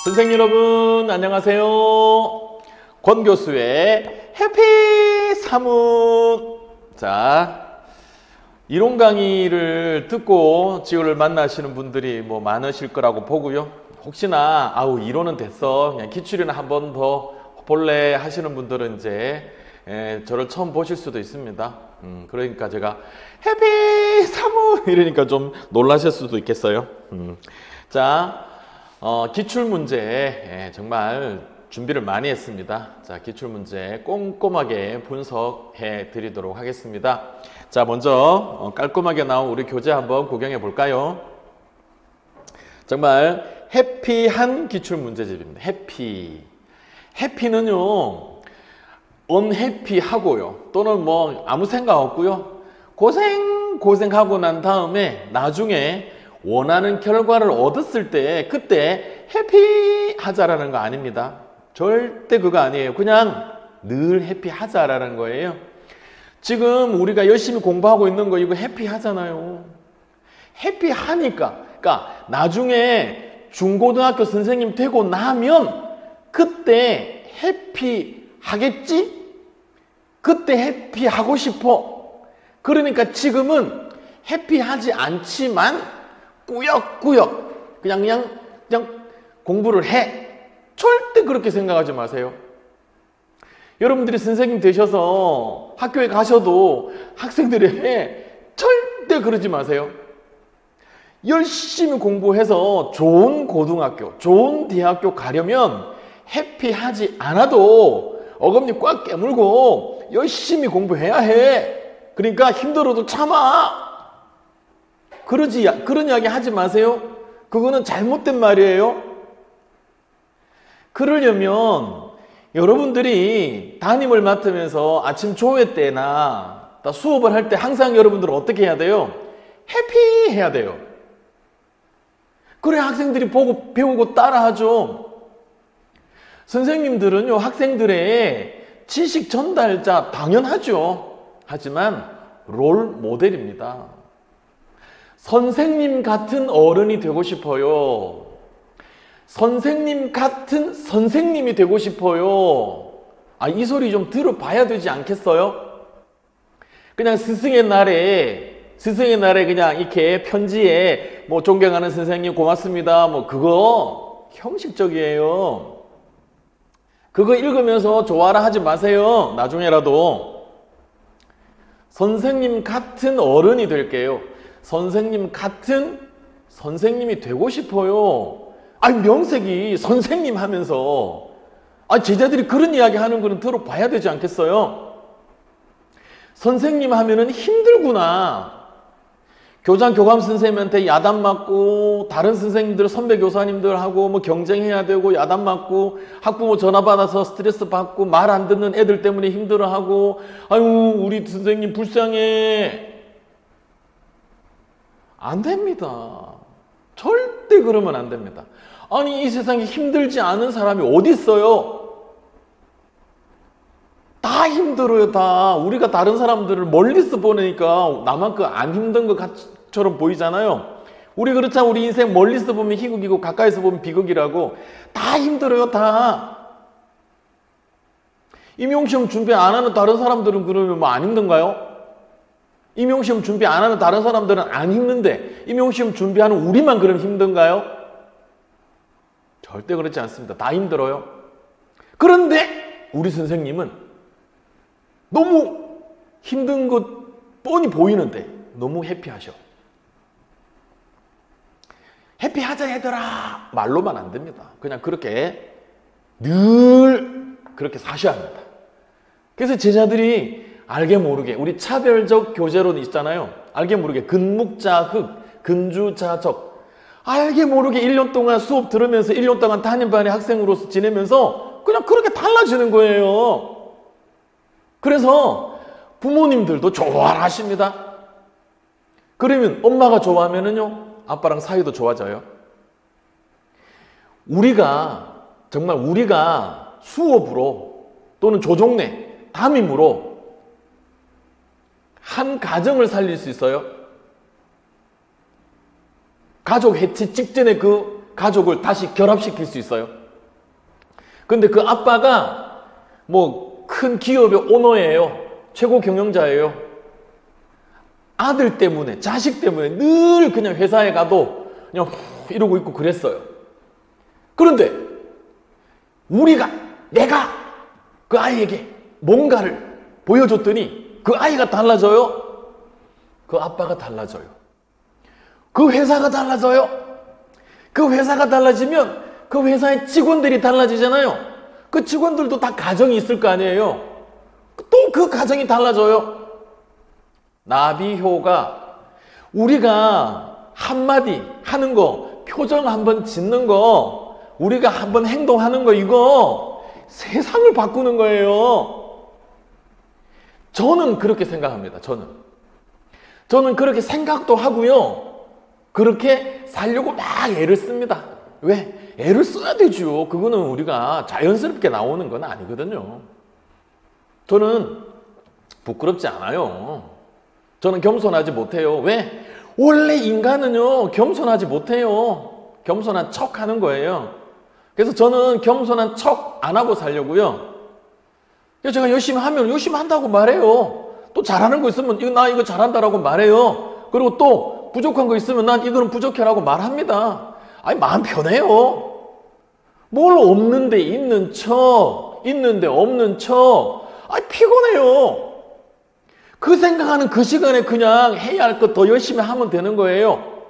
선생님 여러분 안녕하세요. 권 교수의 해피 사문. 자, 이론 강의를 듣고 지호를 만나시는 분들이 많으실 거라고 보고요. 혹시나 이론은 됐어, 그냥 기출이나 한 번 더 볼래 하시는 분들은 이제 저를 처음 보실 수도 있습니다. 그러니까 제가 해피 사문 이러니까 좀 놀라실 수도 있겠어요. 자, 기출문제 정말 준비를 많이 했습니다. 자, 기출문제 꼼꼼하게 분석해 드리도록 하겠습니다. 자, 먼저 깔끔하게 나온 우리 교재 한번 구경해 볼까요? 정말 해피한 기출문제집입니다. 해피는요 unhappy하고요, 또는 아무 생각 없고요, 고생하고 난 다음에 나중에 원하는 결과를 얻었을 때 그때 해피하자라는 거 아닙니다. 절대 그거 아니에요. 그냥 늘 해피하자라는 거예요. 지금 우리가 열심히 공부하고 있는 거 이거 해피하잖아요. 해피하니까, 그러니까 나중에 중고등학교 선생님 되고 나면 그때 해피하겠지? 그때 해피하고 싶어. 그러니까 지금은 해피하지 않지만 꾸역꾸역 그냥 공부를 해. 절대 그렇게 생각하지 마세요. 여러분들이 선생님 되셔서 학교에 가셔도 학생들에게 절대 그러지 마세요. 열심히 공부해서 좋은 고등학교, 좋은 대학교 가려면 해피하지 않아도 어금니 꽉 깨물고 열심히 공부해야 해. 그러니까 힘들어도 참아. 그런 이야기 하지 마세요. 그거는 잘못된 말이에요. 그러려면 여러분들이 담임을 맡으면서 아침 조회 때나 수업을 할 때 항상 여러분들은 어떻게 해야 돼요? 해피해야 돼요. 그래 학생들이 보고 배우고 따라하죠. 선생님들은요 학생들의 지식 전달자 당연하죠. 하지만 롤 모델입니다. 선생님 같은 어른이 되고 싶어요. 선생님 같은 선생님이 되고 싶어요. 이 소리 좀 들어봐야 되지 않겠어요? 그냥 스승의 날에 그냥 이렇게 편지에 존경하는 선생님 고맙습니다 그거 형식적이에요. 그거 읽으면서 좋아라 하지 마세요. 나중에라도 선생님 같은 어른이 될게요. 선생님 같은 선생님이 되고 싶어요. 명색이 선생님 하면서 제자들이 그런 이야기 하는 거는 들어봐야 되지 않겠어요? 선생님 하면은 힘들구나. 교장 교감 선생님한테 야단 맞고 다른 선생님들 선배 교사님들하고 경쟁해야 되고 야단 맞고 학부모 전화 받아서 스트레스 받고 말 안 듣는 애들 때문에 힘들어하고 우리 선생님 불쌍해. 안 됩니다. 절대 그러면 안 됩니다. 이 세상에 힘들지 않은 사람이 어디 있어요? 다 힘들어요. 다. 우리가 다른 사람들을 멀리서 보니까 나만큼 안 힘든 것처럼 보이잖아요. 우리 그렇잖아. 우리 인생 멀리서 보면 희극이고 가까이서 보면 비극이라고. 다 힘들어요. 다. 임용시험 준비 안 하는 다른 사람들은 그러면 안 힘든가요? 임용시험 준비 안 하는 다른 사람들은 안 힘든데 임용시험 준비하는 우리만 그럼 힘든가요? 절대 그렇지 않습니다. 다 힘들어요. 그런데 우리 선생님은 너무 힘든 것 뻔히 보이는데 너무 해피하셔. 해피하자 얘들아 말로만 안 됩니다. 그냥 그렇게 늘 그렇게 사셔야 합니다. 그래서 제자들이 알게 모르게 우리 차별적 교재론 있잖아요. 알게 모르게 근묵자흑, 근주자적, 알게 모르게 1년 동안 수업 들으면서 1년 동안 담임반의 학생으로서 지내면서 그냥 그렇게 달라지는 거예요. 그래서 부모님들도 좋아라 하십니다. 그러면 엄마가 좋아하면은요 아빠랑 사이도 좋아져요. 정말 우리가 수업으로 또는 조종내 담임으로 한 가정을 살릴 수 있어요. 가족 해체 직전에 그 가족을 다시 결합시킬 수 있어요. 근데 그 아빠가 뭐 큰 기업의 오너예요. 최고 경영자예요. 아들 때문에, 자식 때문에 늘 그냥 회사에 가도 그냥 이러고 있고 그랬어요. 그런데 내가 그 아이에게 뭔가를 보여줬더니 그 아이가 달라져요. 그 아빠가 달라져요. 그 회사가 달라져요. 그 회사가 달라지면 그 회사의 직원들이 달라지잖아요. 그 직원들도 다 가정이 있을 거 아니에요. 또 그 가정이 달라져요. 나비효가 우리가 한마디 하는 거, 표정 한번 짓는 거, 우리가 한번 행동하는 거, 이거 세상을 바꾸는 거예요. 저는 그렇게 생각합니다. 저는 그렇게 생각도 하고요. 그렇게 살려고 막 애를 씁니다. 왜? 애를 써야 되죠. 그거는 우리가 자연스럽게 나오는 건 아니거든요. 저는 부끄럽지 않아요. 저는 겸손하지 못해요. 왜? 원래 인간은요, 겸손하지 못해요. 겸손한 척 하는 거예요. 그래서 저는 겸손한 척 안 하고 살려고요. 그래서 제가 열심히 하면 열심히 한다고 말해요. 또 잘하는 거 있으면 나 이거 잘한다라고 말해요. 그리고 또 부족한 거 있으면 난 이거는 부족해라고 말합니다. 아니, 마음 편해요. 뭘 없는데 있는 척, 있는데 없는 척. 아니, 피곤해요. 그 생각하는 그 시간에 그냥 해야 할 것 더 열심히 하면 되는 거예요.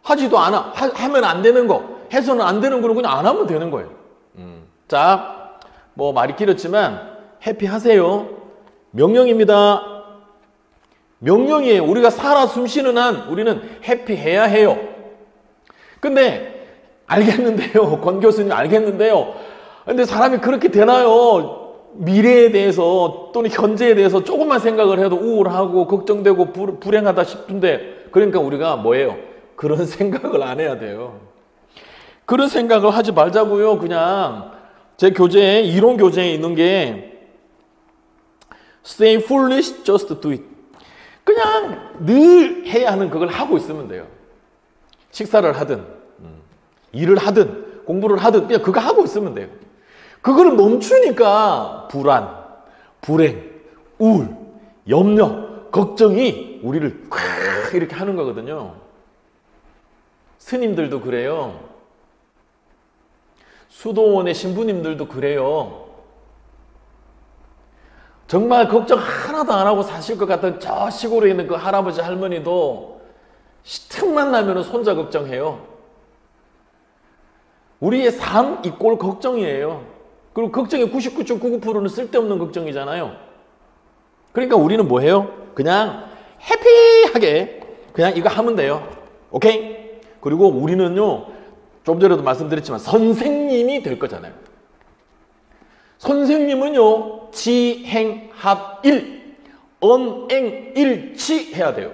하지도 않아. 하면 안 되는 거, 해서는 안 되는 거는 그냥 안 하면 되는 거예요. 자, 뭐 말이 길었지만 해피하세요. 명령입니다. 명령이에요. 우리가 살아 숨쉬는 한 우리는 해피해야 해요. 근데 알겠는데요. 권 교수님 알겠는데요. 근데 사람이 그렇게 되나요? 미래에 대해서 또는 현재에 대해서 조금만 생각을 해도 우울하고 걱정되고 불행하다 싶은데, 그러니까 우리가 뭐예요? 그런 생각을 안 해야 돼요. 그런 생각을 하지 말자고요. 그냥 제 교재에, 이론 교재에 있는 게 Stay foolish, just do it. 그냥 늘 해야 하는 그걸 하고 있으면 돼요. 식사를 하든 일을 하든 공부를 하든 그냥 그거 하고 있으면 돼요. 그거를 멈추니까 불안, 불행, 우울, 염려, 걱정이 우리를 이렇게 하는 거거든요. 스님들도 그래요. 수도원의 신부님들도 그래요. 정말 걱정 하나도 안 하고 사실 것 같은 저 시골에 있는 그 할아버지 할머니도 틈만 나면 손자 걱정해요. 우리의 삶 이꼴 걱정이에요. 그리고 걱정의 99.99%는 쓸데없는 걱정이잖아요. 그러니까 우리는 뭐 해요? 그냥 해피하게 그냥 이거 하면 돼요. 오케이? 그리고 우리는요, 좀 전에도 말씀드렸지만 선생님이 될 거잖아요. 선생님은요, 지행합일, 언행일치 해야 돼요.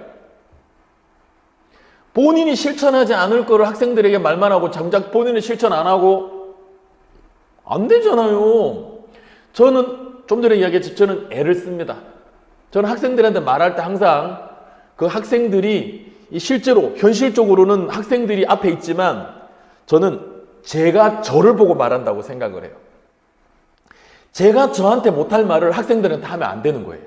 본인이 실천하지 않을 거를 학생들에게 말만 하고 정작 본인은 실천 안 하고 안 되잖아요. 저는 좀 전에 이야기했지, 저는 애를 씁니다. 저는 학생들한테 말할 때 항상 그 학생들이 실제로 현실적으로는 학생들이 앞에 있지만 저는 제가 저를 보고 말한다고 생각을 해요. 제가 저한테 못할 말을 학생들한테 하면 안 되는 거예요.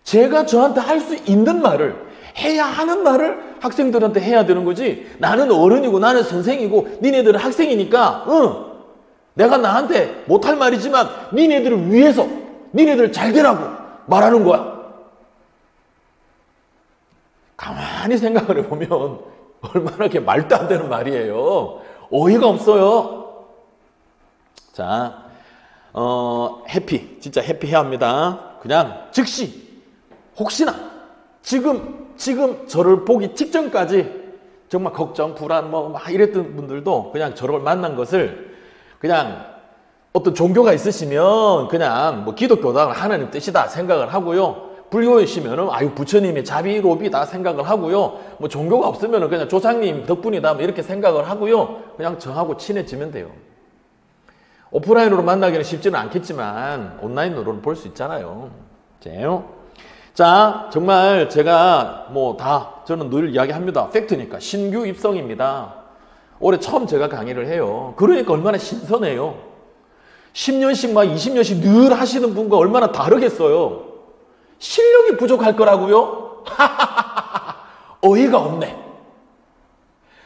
제가 저한테 할 수 있는 말을, 해야 하는 말을 학생들한테 해야 되는 거지. 나는 어른이고 나는 선생이고 니네들은 학생이니까 내가 나한테 못할 말이지만 니네들을 위해서, 니네들 잘 되라고 말하는 거야. 가만히 생각을 해보면 얼마나 이렇게 말도 안 되는 말이에요. 어이가 없어요. 자, 해피, 진짜 해피해야 합니다. 그냥 즉시, 혹시나 지금 저를 보기 직전까지 정말 걱정, 불안 막 이랬던 분들도 그냥 저를 만난 것을 그냥 어떤 종교가 있으시면 그냥 뭐 기독교다, 하나님 뜻이다 생각을 하고요. 불교이시면은 아유 부처님의 자비로비다 생각을 하고요. 뭐 종교가 없으면은 그냥 조상님 덕분이다 뭐 이렇게 생각을 하고요. 그냥 저하고 친해지면 돼요. 오프라인으로 만나기는 쉽지는 않겠지만 온라인으로는 볼 수 있잖아요. 자, 정말 제가 뭐 다 저는 늘 이야기합니다. 팩트니까 신규 입성입니다. 올해 처음 제가 강의를 해요. 그러니까 얼마나 신선해요. 10년씩 막 20년씩 늘 하시는 분과 얼마나 다르겠어요. 실력이 부족할 거라고요? 어이가 없네.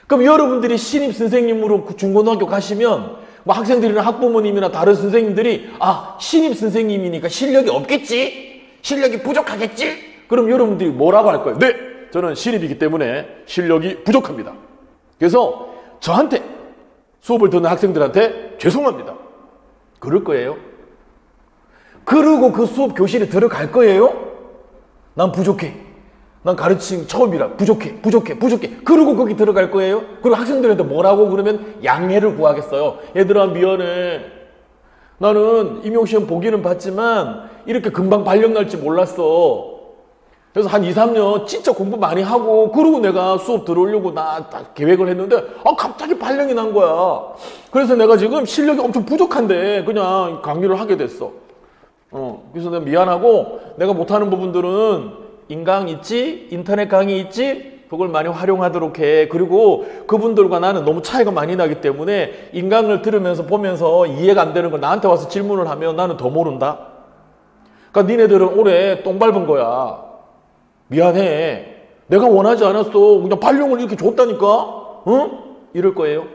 그럼 여러분들이 신입 선생님으로 중고등학교 가시면 뭐 학생들이나 학부모님이나 다른 선생님들이 신입 선생님이니까 실력이 없겠지? 실력이 부족하겠지? 그럼 여러분들이 뭐라고 할 거예요? 네, 저는 신입이기 때문에 실력이 부족합니다. 그래서 저한테 수업을 듣는 학생들한테 죄송합니다. 그럴 거예요. 그러고 그 수업 교실에 들어갈 거예요? 난 부족해. 난 가르침 처음이라 부족해. 그러고 거기 들어갈 거예요? 그리고 학생들한테 뭐라고 그러면 양해를 구하겠어요. 얘들아 미안해. 나는 임용시험 보기는 봤지만 이렇게 금방 발령 날지 몰랐어. 그래서 한 2, 3년 진짜 공부 많이 하고 그러고 내가 수업 들어오려고 다 계획을 했는데 갑자기 발령이 난 거야. 그래서 내가 지금 실력이 엄청 부족한데 그냥 강의를 하게 됐어. 그래서 내가 미안하고 내가 못하는 부분들은 인강 있지? 인터넷 강의 있지? 그걸 많이 활용하도록 해. 그리고 그분들과 나는 너무 차이가 많이 나기 때문에 인강을 들으면서 보면서 이해가 안 되는 걸 나한테 와서 질문을 하면 나는 더 모른다. 그러니까 니네들은 올해 똥 밟은 거야. 미안해. 내가 원하지 않았어. 그냥 발령을 이렇게 줬다니까? 응? 이럴 거예요.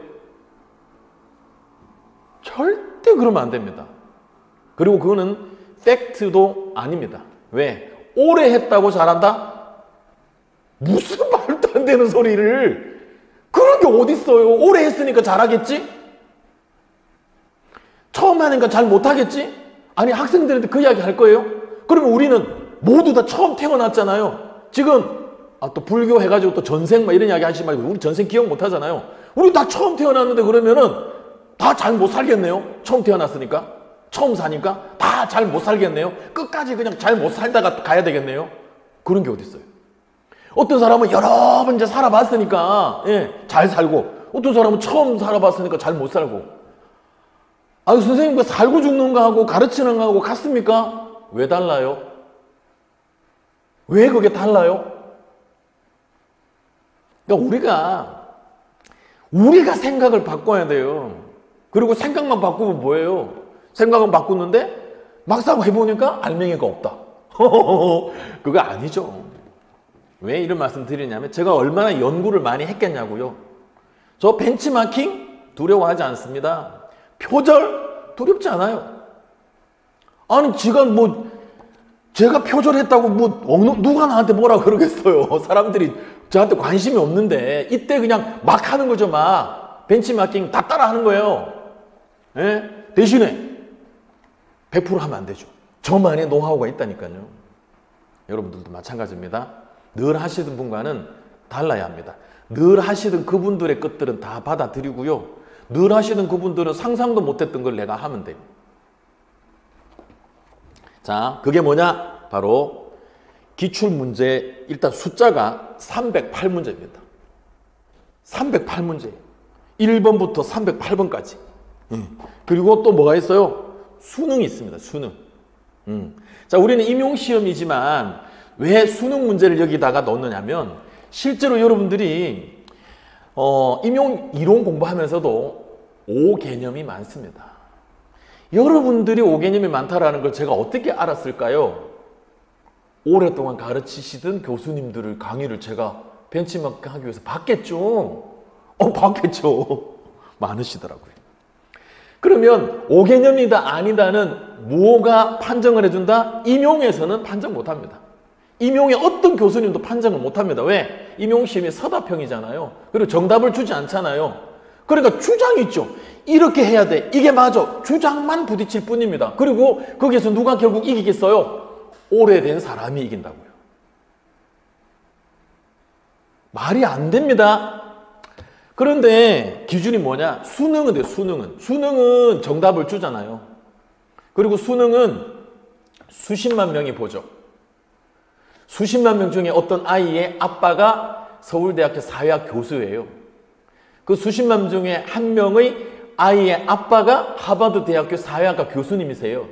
절대 그러면 안 됩니다. 그리고 그거는 팩트도 아닙니다. 왜? 오래 했다고 잘한다? 무슨 말도 안 되는 소리를. 그런 게 어딨어요. 오래 했으니까 잘하겠지? 처음 하니까 잘 못하겠지? 아니 학생들한테 그 이야기 할 거예요? 그러면 우리는 모두 다 처음 태어났잖아요. 지금 또 불교 해가지고 또 전생 막 이런 이야기 하시지 말고 우리 전생 기억 못 하잖아요. 우리 다 처음 태어났는데 그러면은 다 잘 못 살겠네요. 처음 태어났으니까. 처음 사니까 다 잘 못 살겠네요. 끝까지 그냥 잘 못 살다가 가야 되겠네요. 그런 게 어딨어요. 어떤 사람은 여러 번 이제 살아봤으니까 잘 살고 어떤 사람은 처음 살아봤으니까 잘 못 살고. 선생님 그 살고 죽는 거하고 가르치는 거하고 같습니까? 왜 달라요? 왜 그게 달라요? 그러니까 우리가 생각을 바꿔야 돼요. 그리고 생각만 바꾸면 뭐예요? 생각은 바꾸는데 막상 해보니까 알맹이가 없다. 그거 아니죠. 왜 이런 말씀 드리냐면 제가 얼마나 연구를 많이 했겠냐고요. 저 벤치마킹 두려워하지 않습니다. 표절 두렵지 않아요. 아니 제가 표절했다고 누가 나한테 뭐라 그러겠어요. 사람들이 저한테 관심이 없는데 이때 그냥 막 하는 거죠. 막 벤치마킹 다 따라 하는 거예요. 대신에 100% 하면 안 되죠. 저만의 노하우가 있다니까요. 여러분들도 마찬가지입니다. 늘 하시던 분과는 달라야 합니다. 늘 하시던 그분들의 것들은 다 받아들이고요. 늘 하시던 그분들은 상상도 못했던 걸 내가 하면 돼요. 자, 그게 뭐냐? 바로 기출문제, 일단 숫자가 308문제입니다. 308문제예요. 1번부터 308번까지. 그리고 또 뭐가 있어요? 수능이 있습니다. 수능. 자, 우리는 임용시험이지만 왜 수능 문제를 여기다가 넣느냐면 실제로 여러분들이 임용 이론 공부하면서도 오개념이 많습니다. 여러분들이 오개념이 많다라는 걸 제가 어떻게 알았을까요? 오랫동안 가르치시던 교수님들을 강의를 제가 벤치마킹 하기 위해서 봤겠죠. 봤겠죠. 많으시더라고요. 그러면 오개념이다 아니다는 뭐가 판정을 해준다? 임용에서는 판정 못합니다. 임용의 어떤 교수님도 판정을 못합니다. 왜? 임용시험이 서답형이잖아요. 그리고 정답을 주지 않잖아요. 그러니까 주장이 있죠. 이렇게 해야 돼. 이게 맞아. 주장만 부딪힐 뿐입니다. 그리고 거기서 누가 결국 이기겠어요? 오래된 사람이 이긴다고요. 말이 안 됩니다. 그런데 기준이 뭐냐? 수능은 돼요. 수능은 정답을 주잖아요. 그리고 수능은 수십만 명이 보죠. 수십만 명 중에 어떤 아이의 아빠가 서울대학교 사회학 교수예요. 그 수십만 명 중에 한 명의 아이의 아빠가 하버드 대학교 사회학과 교수님이세요.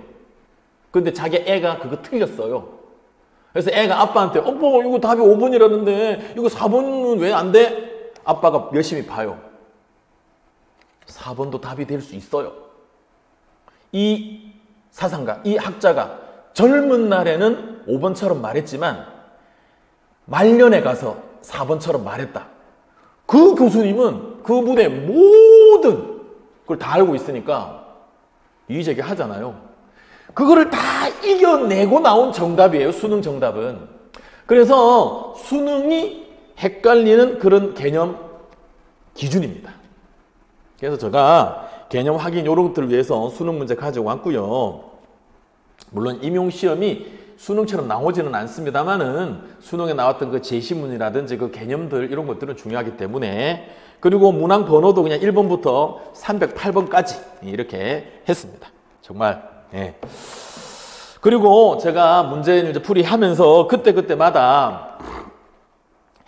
근데 자기 애가 그거 틀렸어요. 그래서 애가 아빠한테 뭐 이거 답이 5번이라는데 이거 4번은 왜 안 돼? 아빠가 열심히 봐요. 4번도 답이 될 수 있어요. 이 사상가, 이 학자가 젊은 날에는 5번처럼 말했지만 말년에 가서 4번처럼 말했다. 그 교수님은 그분의 모든 걸 다 알고 있으니까 이의제기 하잖아요. 그거를 다 이겨내고 나온 정답이에요. 수능 정답은. 그래서 수능이 헷갈리는 그런 개념 기준입니다. 그래서 제가 개념 확인 이런 것들을 위해서 수능 문제 가지고 왔고요. 물론 임용시험이 수능처럼 나오지는 않습니다만은 수능에 나왔던 그 제시문이라든지 그 개념들 이런 것들은 중요하기 때문에, 그리고 문항 번호도 그냥 1번부터 308번까지 이렇게 했습니다. 정말. 예. 그리고 제가 문제 이제 풀이하면서 그때마다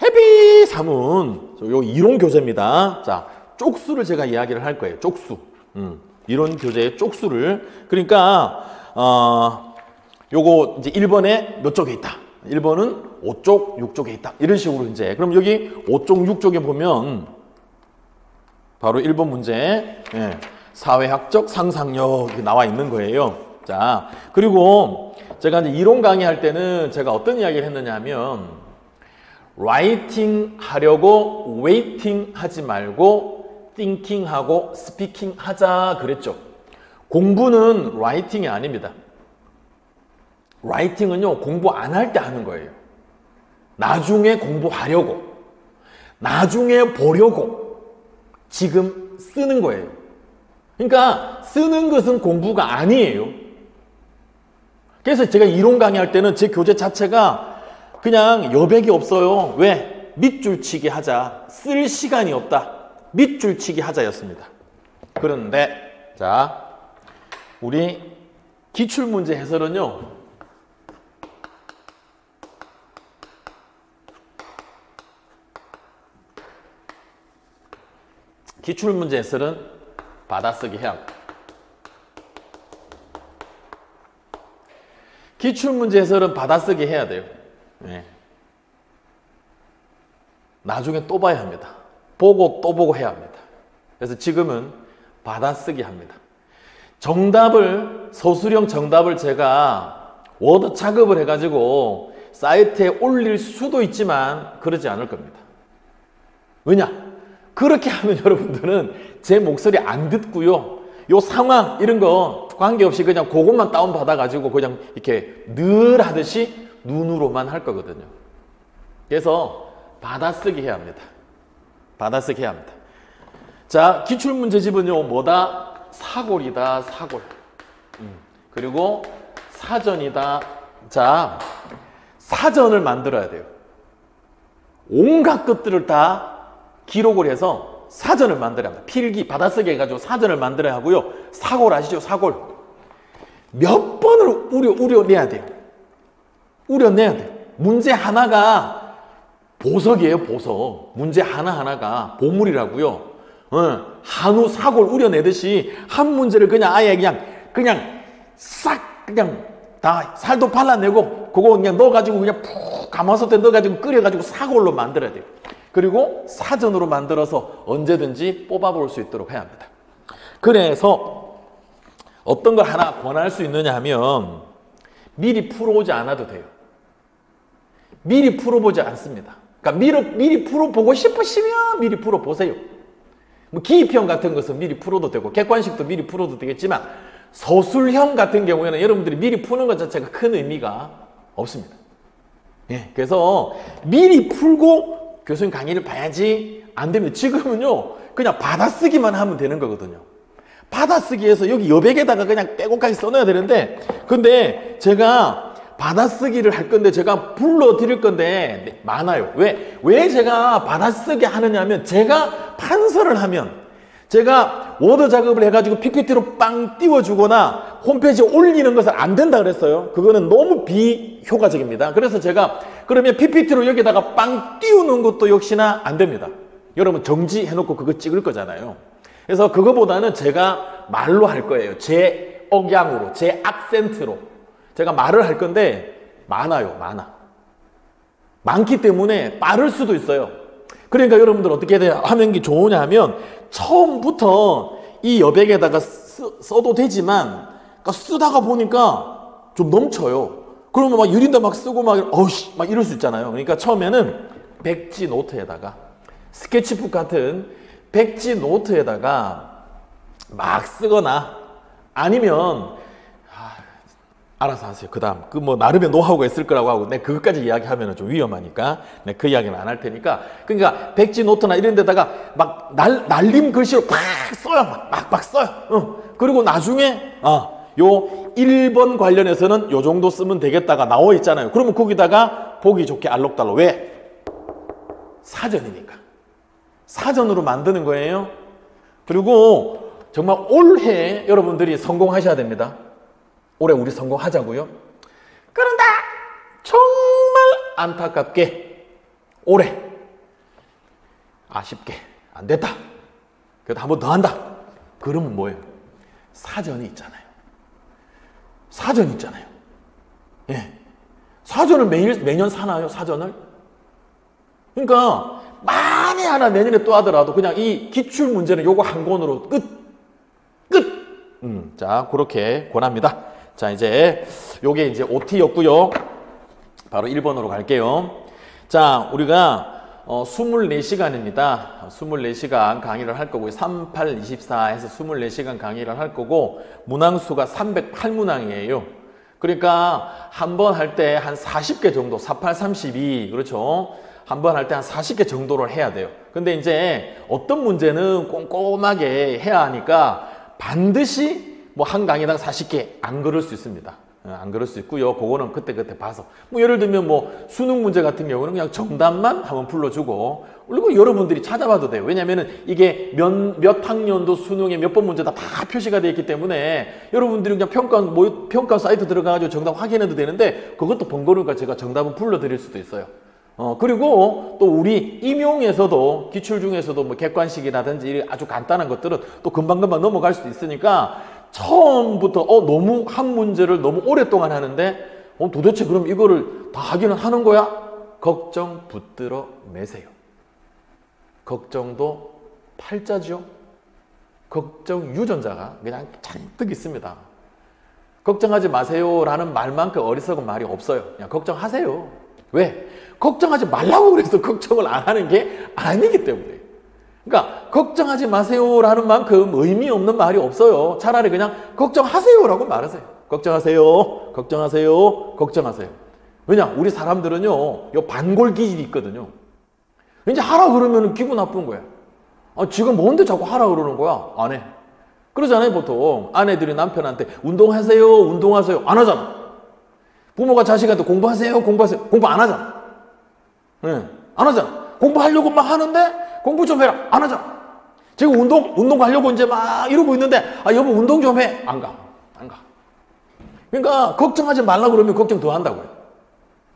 해비 사문 요 이론 교재입니다. 자, 쪽수를 제가 이야기를 할 거예요. 쪽수. 이론 교재의 쪽수를. 그러니까 요거 이제 1번에 몇 쪽에 있다. 1번은 5쪽, 6쪽에 있다. 이런 식으로 이제. 그럼 여기 5쪽, 6쪽에 보면 바로 1번 문제. 예. 사회학적 상상력 이렇게 나와 있는 거예요. 자, 그리고 제가 이제 이론 강의할 때는 제가 어떤 이야기를 했느냐 하면 라이팅 하려고 웨이팅 하지 말고 띵킹 하고 스피킹 하자 그랬죠. 공부는 라이팅이 아닙니다. 라이팅은요, 공부 안 할 때 하는 거예요. 나중에 공부하려고, 나중에 보려고 지금 쓰는 거예요. 그러니까 쓰는 것은 공부가 아니에요. 그래서 제가 이론 강의할 때는 제 교재 자체가 그냥 여백이 없어요. 왜? 밑줄치기 하자. 쓸 시간이 없다. 밑줄치기 하자였습니다. 그런데 자, 우리 기출문제 해설은요, 기출문제 해설은 받아쓰기 해야 합니다. 기출문제 해설은 받아쓰기 해야 돼요. 네. 나중에 또 봐야 합니다. 보고 또 보고 해야 합니다. 그래서 지금은 받아쓰기 합니다. 정답을, 서술형 정답을 제가 워드 작업을 해가지고 사이트에 올릴 수도 있지만 그러지 않을 겁니다. 왜냐? 그렇게 하면 여러분들은 제 목소리 안 듣고요. 요 상황 이런 거 관계없이 그냥 그것만 다운받아가지고 그냥 이렇게 늘 하듯이 눈으로만 할 거거든요. 그래서 받아쓰기 해야 합니다. 받아쓰기 해야 합니다. 자, 기출문제집은요, 뭐다? 사골이다, 사골. 그리고 사전이다. 자, 사전을 만들어야 돼요. 온갖 것들을 다 기록을 해서 사전을 만들어야 합니다. 필기, 받아쓰기 해가지고 사전을 만들어야 하고요. 사골 아시죠? 사골. 몇 번을 우려내야 돼요. 우려내야 돼요. 문제 하나가 보석이에요, 보석. 문제 하나하나가 보물이라고요. 한우 사골 우려내듯이 한 문제를 그냥 아예 그냥 싹 그냥 다 살도 발라내고 그거 그냥 넣어가지고 그냥 푹 가마솥에 넣어가지고 끓여가지고 사골로 만들어야 돼요. 그리고 사전으로 만들어서 언제든지 뽑아볼 수 있도록 해야 합니다. 그래서 어떤 걸 하나 권할 수 있느냐 하면 미리 풀어오지 않아도 돼요. 미리 풀어보지 않습니다. 그러니까 미리 풀어보고 싶으시면 미리 풀어보세요. 뭐 기입형 같은 것은 미리 풀어도 되고 객관식도 미리 풀어도 되겠지만 서술형 같은 경우에는 여러분들이 미리 푸는 것 자체가 큰 의미가 없습니다. 예, 그래서 미리 풀고 교수님 강의를 봐야지 안 됩니다. 지금은요, 그냥 받아쓰기만 하면 되는 거거든요. 받아쓰기에서 여기 여백에다가 그냥 빼곡하게 써놔야 되는데, 근데 제가 받아쓰기를 할 건데 제가 불러드릴 건데 많아요. 왜 제가 받아쓰기 하느냐 하면 제가 판서를 하면 제가 워드 작업을 해가지고 PPT로 빵 띄워주거나 홈페이지에 올리는 것은 안 된다 그랬어요. 그거는 너무 비효과적입니다. 그래서 제가 그러면 PPT로 여기다가 빵 띄우는 것도 역시나 안 됩니다. 여러분 정지해놓고 그거 찍을 거잖아요. 그래서 그거보다는 제가 말로 할 거예요. 제 억양으로, 제 악센트로 제가 말을 할 건데 많기 때문에 빠를 수도 있어요. 그러니까 여러분들 어떻게 하면 게 좋으냐 하면 처음부터 이 여백에다가 써도 되지만 그러니까 쓰다가 보니까 좀 넘쳐요. 그러면 막 유린다 막 쓰고 막 어우씨 막 이럴 수 있잖아요. 그러니까 처음에는 백지 노트에다가 스케치북 같은 백지 노트에다가 막 쓰거나 아니면 알아서 하세요. 그 다음 그 뭐 나름의 노하우가 있을 거라고 하고 내 그것까지 이야기하면 좀 위험하니까 내 그 이야기는 안 할 테니까 그러니까 백지 노트나 이런 데다가 막 날림 글씨로 팍 써요. 막 써요. 그리고 나중에 요 1번 관련해서는 요 정도 쓰면 되겠다가 나와 있잖아요. 그러면 거기다가 보기 좋게 알록달록. 왜? 사전이니까. 사전으로 만드는 거예요. 그리고 정말 올해 여러분들이 성공하셔야 됩니다. 올해 우리 성공하자고요. 그런데 정말 안타깝게 올해 아쉽게 안 됐다. 그래도 한 번 더 한다. 그러면 뭐예요? 사전이 있잖아요. 사전이 있잖아요. 예. 사전을 매년 사나요? 사전을? 그러니까 만에 하나 내년에 또 하더라도 그냥 이 기출 문제는 요거 한 권으로 끝. 자, 그렇게 권합니다. 자, 이제 요게 이제 OT였고요. 바로 1번으로 갈게요. 자, 우리가 24시간입니다. 24시간 강의를 할 거고요. 3824 해서 24시간 강의를 할 거고 문항수가 308문항이에요. 그러니까 한 번 할 때 한 40개 정도, 48, 32 그렇죠? 한 번 할 때 한 40개 정도를 해야 돼요. 근데 이제 어떤 문제는 꼼꼼하게 해야 하니까 반드시 뭐 한 강의당 40개 안 그럴 수 있습니다. 안 그럴 수 있고요. 그거는 그때그때 봐서. 뭐 예를 들면 뭐 수능 문제 같은 경우는 그냥 정답만 한번 불러주고 그리고 여러분들이 찾아봐도 돼요. 왜냐면은 이게 몇 학년도 수능에 몇 번 문제다 다 표시가 되어 있기 때문에 여러분들이 그냥 평가 사이트 들어가가지고 정답 확인해도 되는데 그것도 번거로우니까 제가 정답은 불러드릴 수도 있어요. 그리고 또 우리 임용에서도 기출 중에서도 뭐 객관식이라든지 아주 간단한 것들은 또 금방금방 넘어갈 수도 있으니까 처음부터 너무 한 문제를 너무 오랫동안 하는데 도대체 그럼 이거를 다 하기는 하는 거야? 걱정 붙들어 매세요. 걱정도 팔자죠. 걱정 유전자가 그냥 잔뜩 있습니다. 걱정하지 마세요라는 말만큼 어리석은 말이 없어요. 그냥 걱정하세요. 왜? 걱정하지 말라고 그래서 걱정을 안 하는 게 아니기 때문에. 그러니까 걱정하지 마세요라는 만큼 의미 없는 말이 없어요. 차라리 그냥 걱정하세요라고 말하세요. 걱정하세요. 걱정하세요. 걱정하세요. 왜냐? 우리 사람들은요. 요 반골 기질이 있거든요. 이제 하라 그러면 기분 나쁜 거야. 지금 뭔데 자꾸 하라 그러는 거야? 안 해. 그러잖아요. 보통 아내들이 남편한테 운동하세요. 운동하세요. 안 하잖아. 부모가 자식한테 공부하세요. 공부하세요. 공부 안 하잖아. 네, 안 하잖아. 공부하려고 막 하는데 공부 좀 해라. 안 하잖아. 지금 운동 가려고 이제 막 이러고 있는데 여보 운동 좀 해. 안 가. 그러니까 걱정하지 말라 그러면 걱정 더 한다고요.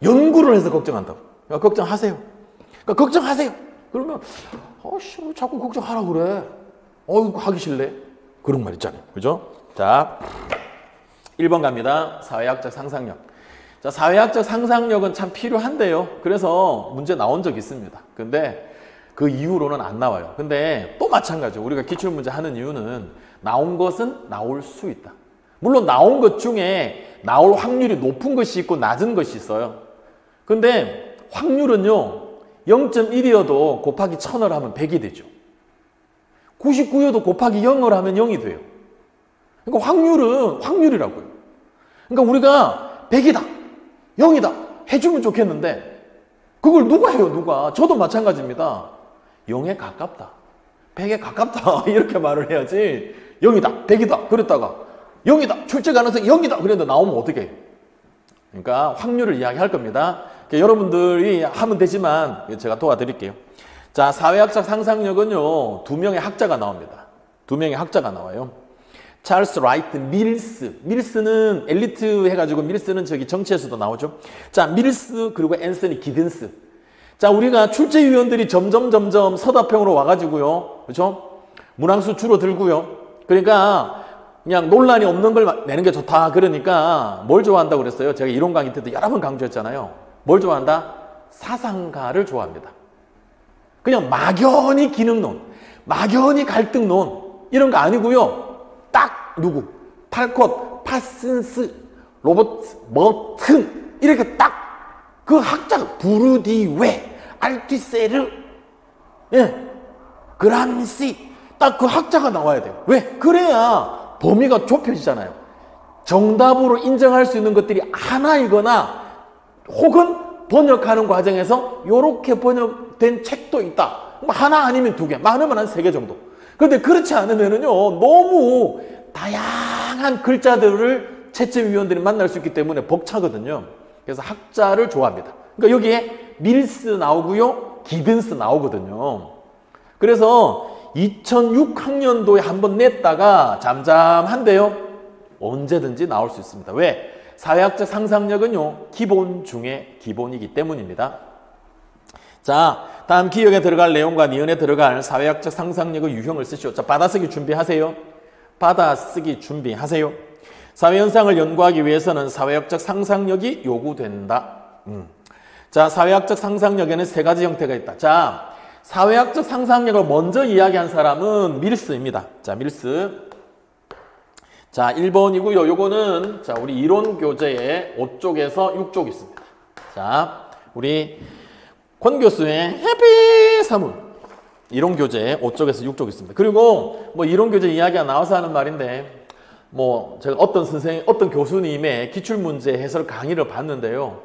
연구를 해서 걱정한다고. 그러니까 걱정하세요. 그러니까 걱정하세요. 그러면 왜 자꾸 걱정하라 그래. 하기 싫네. 그런 말 있잖아요. 그죠? 자, 1번 갑니다. 사회학적 상상력. 자, 사회학적 상상력은 참 필요한데요. 그래서 문제 나온 적 있습니다. 근데 그 이후로는 안 나와요. 근데 또 마찬가지로 우리가 기출문제 하는 이유는 나온 것은 나올 수 있다. 물론 나온 것 중에 나올 확률이 높은 것이 있고 낮은 것이 있어요. 근데 확률은요. 0.1이어도 곱하기 1000을 하면 100이 되죠. 99여도 곱하기 0을 하면 0이 돼요. 그러니까 확률은 확률이라고요. 그러니까 우리가 100이다, 0이다 해주면 좋겠는데 그걸 누가 해요? 누가? 저도 마찬가지입니다. 0에 가깝다, 100에 가깝다 이렇게 말을 해야지 0이다, 100이다 그랬다가 0이다, 출제 가능성이 0이다 그랬는데 나오면 어떻게 해요? 그러니까 확률을 이야기할 겁니다. 그러니까 여러분들이 하면 되지만 제가 도와드릴게요. 자, 사회학적 상상력은요 2명의 학자가 나옵니다. 2명의 학자가 나와요. 찰스 라이트 밀스. 밀스는 엘리트 해가지고 밀스는 저기 정치에서도 나오죠. 자, 밀스 그리고 앤서니 기든스. 자, 우리가 출제위원들이 점점 서답형으로 와가지고요. 그렇죠? 문항수 줄어들고요. 그러니까 그냥 논란이 없는 걸 내는 게 좋다. 그러니까 뭘 좋아한다고 그랬어요? 제가 이론 강의 때도 여러 번 강조했잖아요. 뭘 좋아한다? 사상가를 좋아합니다. 그냥 막연히 기능론, 막연히 갈등론 이런 거 아니고요. 딱 누구? 탈콧, 파슨스, 로버트 머튼 이렇게 딱 그 학자가 부르디웨, 알티세르, 예, 그람시 딱 그 학자가 나와야 돼요. 왜? 그래야 범위가 좁혀지잖아요. 정답으로 인정할 수 있는 것들이 하나이거나 혹은 번역하는 과정에서 이렇게 번역된 책도 있다. 하나 아니면 두 개, 많으면 한 3개 정도. 그런데 그렇지 않으면은요, 너무 다양한 글자들을 채점위원들이 만날 수 있기 때문에 벅차거든요. 그래서 학자를 좋아합니다. 그러니까 여기에 밀스 나오고요, 기든스 나오거든요. 그래서 2006학년도에 한번 냈다가 잠잠한데요, 언제든지 나올 수 있습니다. 왜? 사회학적 상상력은요, 기본 중에 기본이기 때문입니다. 자, 다음 기억에 들어갈 내용과 니은에 들어갈 사회학적 상상력의 유형을 쓰시오. 자, 받아쓰기 준비하세요. 받아쓰기 준비하세요. 사회현상을 연구하기 위해서는 사회학적 상상력이 요구된다. 자, 사회학적 상상력에는 3가지 형태가 있다. 자, 사회학적 상상력을 먼저 이야기한 사람은 밀스입니다. 자, 밀스. 자, 1번이고요. 요거는 자, 우리 이론 교재에 5쪽에서 6쪽 있습니다. 자, 우리 권 교수의 해피 사문 이론 교재 5쪽에서 6쪽 있습니다. 그리고 뭐 이론 교재 이야기가 나와서 하는 말인데, 뭐 제가 어떤 교수님의 기출문제 해설 강의를 봤는데요,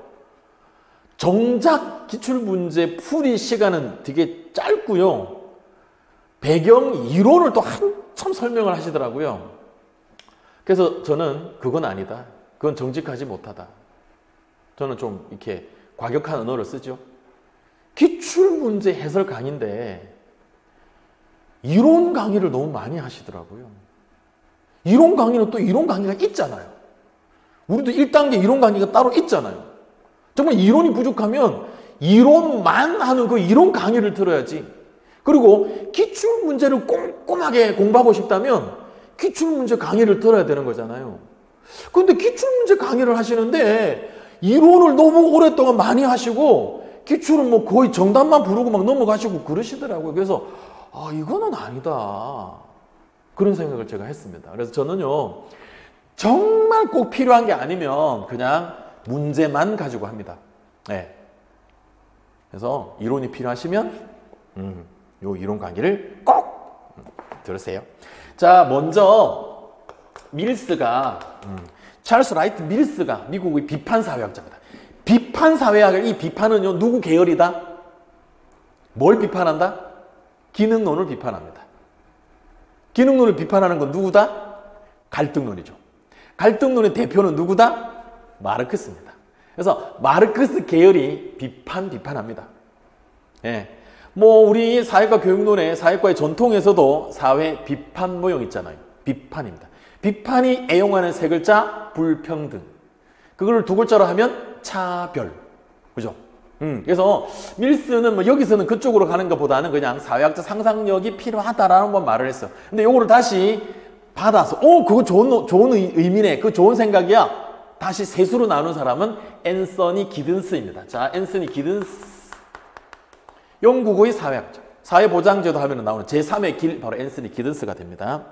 정작 기출문제 풀이 시간은 되게 짧고요, 배경 이론을 또 한참 설명을 하시더라고요. 그래서 저는 그건 아니다, 그건 정직하지 못하다, 저는 좀 이렇게 과격한 언어를 쓰죠. 기출문제 해설 강의인데 이론 강의를 너무 많이 하시더라고요. 이론 강의는 또 이론 강의가 있잖아요. 우리도 1단계 이론 강의가 따로 있잖아요. 정말 이론이 부족하면 이론만 하는 그 이론 강의를 들어야지. 그리고 기출문제를 꼼꼼하게 공부하고 싶다면 기출문제 강의를 들어야 되는 거잖아요. 그런데 기출문제 강의를 하시는데 이론을 너무 오랫동안 많이 하시고 기출은 뭐 거의 정답만 부르고 막 넘어가시고 그러시더라고요. 그래서 아, 이거는 아니다, 그런 생각을 제가 했습니다. 그래서 저는요, 정말 꼭 필요한 게 아니면 그냥 문제만 가지고 합니다. 네. 그래서 이론이 필요하시면 요 이론 강의를 꼭 들으세요. 자, 먼저 밀스가 찰스 라이트 밀스가 미국의 비판사회학자입니다. 비판사회학의 이 비판은요, 누구 계열이다? 뭘 비판한다? 기능론을 비판합니다. 기능론을 비판하는 건 누구다? 갈등론이죠. 갈등론의 대표는 누구다? 마르크스입니다. 그래서 마르크스 계열이 비판합니다. 예. 뭐 우리 사회과 교육론의 사회과의 전통에서도 사회 비판 모형 있잖아요. 비판입니다. 비판이 애용하는 3글자 불평등. 그걸 2글자로 하면 차별. 그죠? 그래서 밀스는 뭐 여기서는 그쪽으로 가는 것보다는 그냥 사회학적 상상력이 필요하다라는 번 말을 했어. 근데 요거를 다시 받아서 그거 좋은 의미네, 그 좋은 생각이야, 다시 셋으로 나눈 사람은 앤서니 기든스입니다. 자, 앤서니 기든스, 영국의 사회학자, 사회보장제도 하면 나오는 제3의 길, 바로 앤서니 기든스가 됩니다.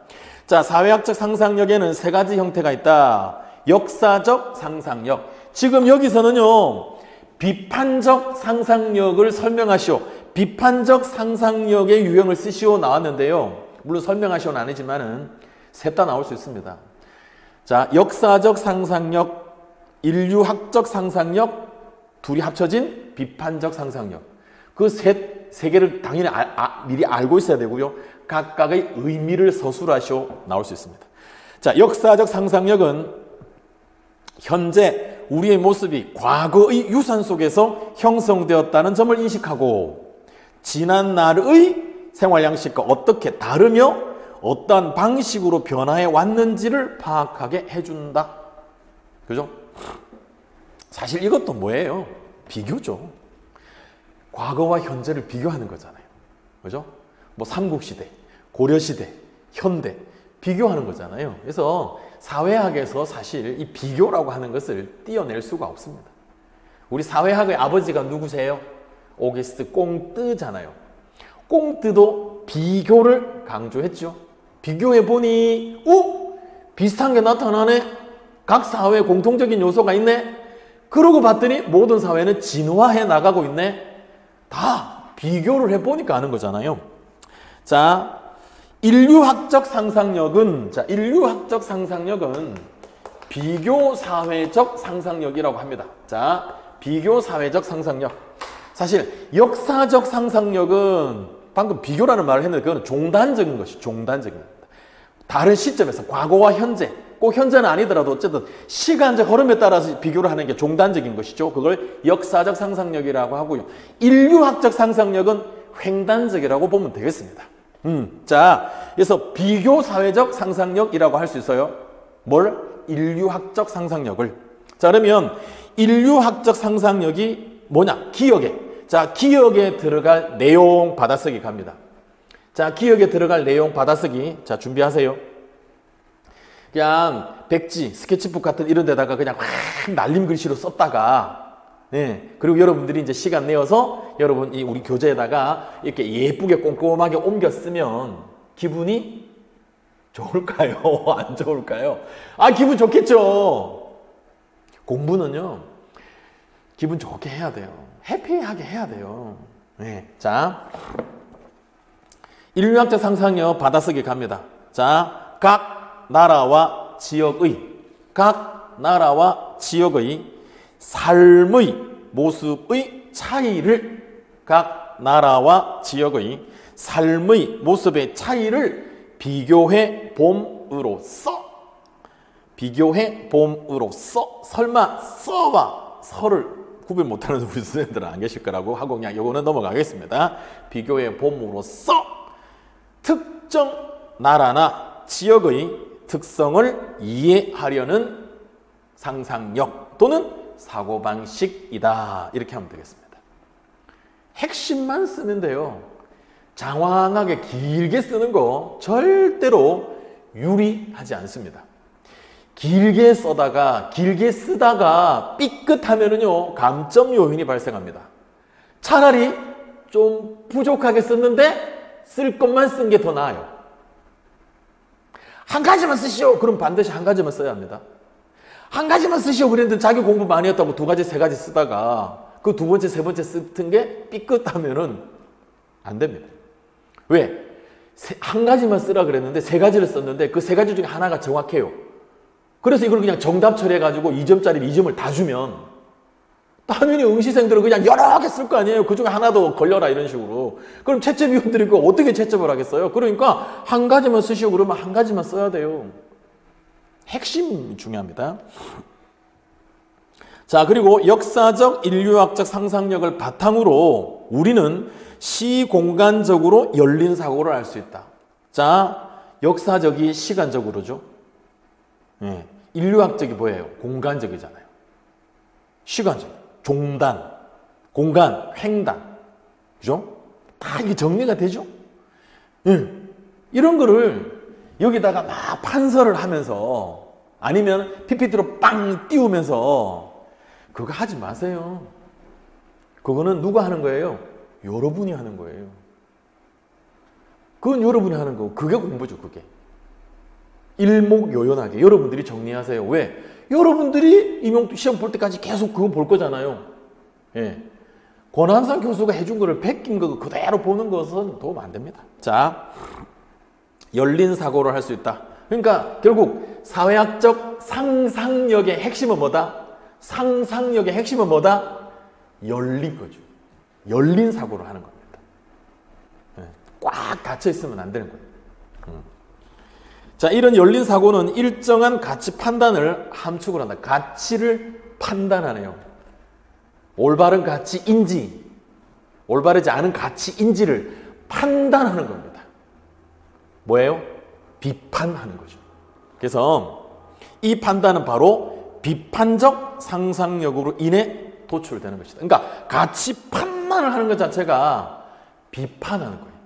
자, 사회학적 상상력에는 3가지 형태가 있다. 역사적 상상력. 지금 여기서는요, 비판적 상상력을 설명하시오, 비판적 상상력의 유형을 쓰시오 나왔는데요, 물론 설명하시오는 아니지만은 셋 다 나올 수 있습니다. 자, 역사적 상상력, 인류학적 상상력, 둘이 합쳐진 비판적 상상력. 그 세 개를 당연히 미리 알고 있어야 되고요, 각각의 의미를 서술하시오 나올 수 있습니다. 자, 역사적 상상력은 현재 우리의 모습이 과거의 유산 속에서 형성되었다는 점을 인식하고 지난 날의 생활 양식과 어떻게 다르며 어떠한 방식으로 변화해 왔는지를 파악하게 해준다. 그죠? 사실 이것도 뭐예요? 비교죠. 과거와 현재를 비교하는 거잖아요. 그죠? 뭐 삼국시대, 고려시대, 현대 비교하는 거잖아요. 그래서 사회학에서 사실 이 비교라고 하는 것을 띄어낼 수가 없습니다. 우리 사회학의 아버지가 누구세요? 오게스트 꽁뜨잖아요. 꽁뜨도 비교를 강조했죠. 비교해보니 비슷한 게 나타나네. 각 사회에 공통적인 요소가 있네. 그러고 봤더니 모든 사회는 진화해 나가고 있네. 다 비교를 해보니까 아는 거잖아요. 자, 인류학적 상상력은 비교사회적 상상력이라고 합니다. 자, 비교사회적 상상력. 사실 역사적 상상력은 방금 비교라는 말을 했는데 그건 종단적인 것이 종단적인 겁니다. 다른 시점에서 과거와 현재, 꼭 현재는 아니더라도 어쨌든 시간적 흐름에 따라서 비교를 하는 게 종단적인 것이죠. 그걸 역사적 상상력이라고 하고요. 인류학적 상상력은 횡단적이라고 보면 되겠습니다. 자, 그래서 비교사회적 상상력이라고 할 수 있어요. 뭘? 인류학적 상상력을. 자, 그러면 인류학적 상상력이 뭐냐? 기억에. 자, 기억에 들어갈 내용 받아쓰기 갑니다. 자, 기억에 들어갈 내용 받아쓰기. 자, 준비하세요. 그냥 백지, 스케치북 같은 이런 데다가 그냥 확 날림 글씨로 썼다가, 그리고 여러분들이 이제 시간 내어서 여러분 이 우리 교재에다가 이렇게 예쁘게 꼼꼼하게 옮겨 쓰면 기분이 좋을까요? 안 좋을까요? 아, 기분 좋겠죠. 공부는요, 기분 좋게 해야 돼요. 해피하게 해야 돼요. 자, 인류학적 상상력 받아쓰기 갑니다. 자, 각 나라와 지역의 삶의 모습의 차이를, 각 나라와 지역의 삶의 모습의 차이를 비교해 봄으로써, 설마 써와 서를 구별 못하는 우리 선생님들은 안 계실 거라고 하고 그냥 요거는 넘어가겠습니다. 비교해 봄으로써 특정 나라나 지역의 특성을 이해하려는 상상력 또는 사고방식이다. 이렇게 하면 되겠습니다. 핵심만 쓰면 돼요. 장황하게 길게 쓰는 거 절대로 유리하지 않습니다. 길게 쓰다가 삐끗하면은요, 감점 요인이 발생합니다. 차라리 좀 부족하게 썼는데 쓸 것만 쓴 게 더 나아요. 한 가지만 쓰시오. 그럼 반드시 한 가지만 써야 합니다. 한 가지만 쓰시오 그랬는데 자기 공부 많이 했다고 두 가지, 세 가지 쓰다가 그 두 번째, 세 번째 쓰던 게 삐끗하면은 안 됩니다. 왜? 한 가지만 쓰라 그랬는데 세 가지를 썼는데 그 세 가지 중에 하나가 정확해요. 그래서 이걸 그냥 정답 처리해가지고 2점짜리 2점을 다 주면 당연히 응시생들은 그냥 여러 개 쓸 거 아니에요. 그 중에 하나도 걸려라 이런 식으로. 그럼 채점위원들이 그 어떻게 채점을 하겠어요? 그러니까 한 가지만 쓰시오 그러면 한 가지만 써야 돼요. 핵심이 중요합니다. 자, 그리고 역사적 인류학적 상상력을 바탕으로 우리는 시공간적으로 열린 사고를 할 수 있다. 자, 역사적이 시간적으로죠. 인류학적이 뭐예요? 공간적이잖아요. 시간적, 종단, 공간, 횡단, 그죠? 다 이게 정리가 되죠? 이런 거를 여기다가 막 판서를 하면서 아니면 PPT로 빵 띄우면서 그거 하지 마세요. 그거는 누가 하는 거예요? 여러분이 하는 거예요. 그건 여러분이 하는 거고 그게 공부죠. 그게 일목요연하게 여러분들이 정리하세요. 왜? 여러분들이 시험 볼 때까지 계속 그거 볼 거잖아요. 권한상 교수가 해준 거를 베낀 거 그대로 보는 것은 도움 안 됩니다. 자, 열린 사고를 할 수 있다. 그러니까 결국 사회학적 상상력의 핵심은 뭐다? 상상력의 핵심은 뭐다? 열린 거죠. 열린 사고를 하는 겁니다. 꽉 닫혀 있으면 안 되는 거예요. 자, 이런 열린 사고는 일정한 가치 판단을 함축을 한다. 가치를 판단하네요. 올바른 가치인지, 올바르지 않은 가치인지를 판단하는 겁니다. 뭐예요? 비판하는 거죠. 그래서 이 판단은 바로 비판적 상상력으로 인해 도출되는 것이다. 그러니까 가치 판단을 하는 것 자체가 비판하는 거예요.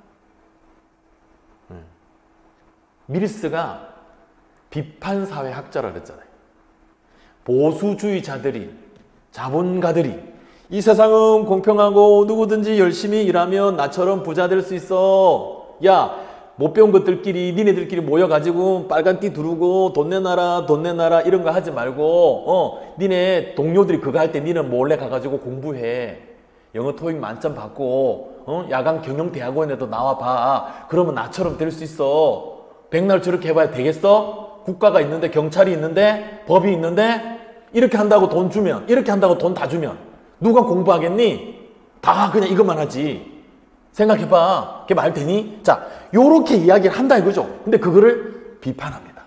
밀스가 비판사회학자라 그랬잖아요. 보수주의자들이, 자본가들이 이 세상은 공평하고 누구든지 열심히 일하면 나처럼 부자 될 수 있어. 야, 못 배운 것들끼리 니네들끼리 모여가지고 빨간 띠 두르고 돈 내놔라 돈 내놔라 이런 거 하지 말고 니네 동료들이 그거 할 때 니는 몰래 가가지고 공부해. 영어 토익 만점 받고 야간 경영대학원에도 나와봐. 그러면 나처럼 될 수 있어. 백날 저렇게 해봐야 되겠어? 국가가 있는데 경찰이 있는데 법이 있는데 이렇게 한다고 돈 주면 이렇게 한다고 돈 다 주면 누가 공부하겠니? 다 그냥 이것만 하지. 생각해봐. 그게 말 되니? 자, 요렇게 이야기를 한다 이거죠. 근데 그거를 비판합니다.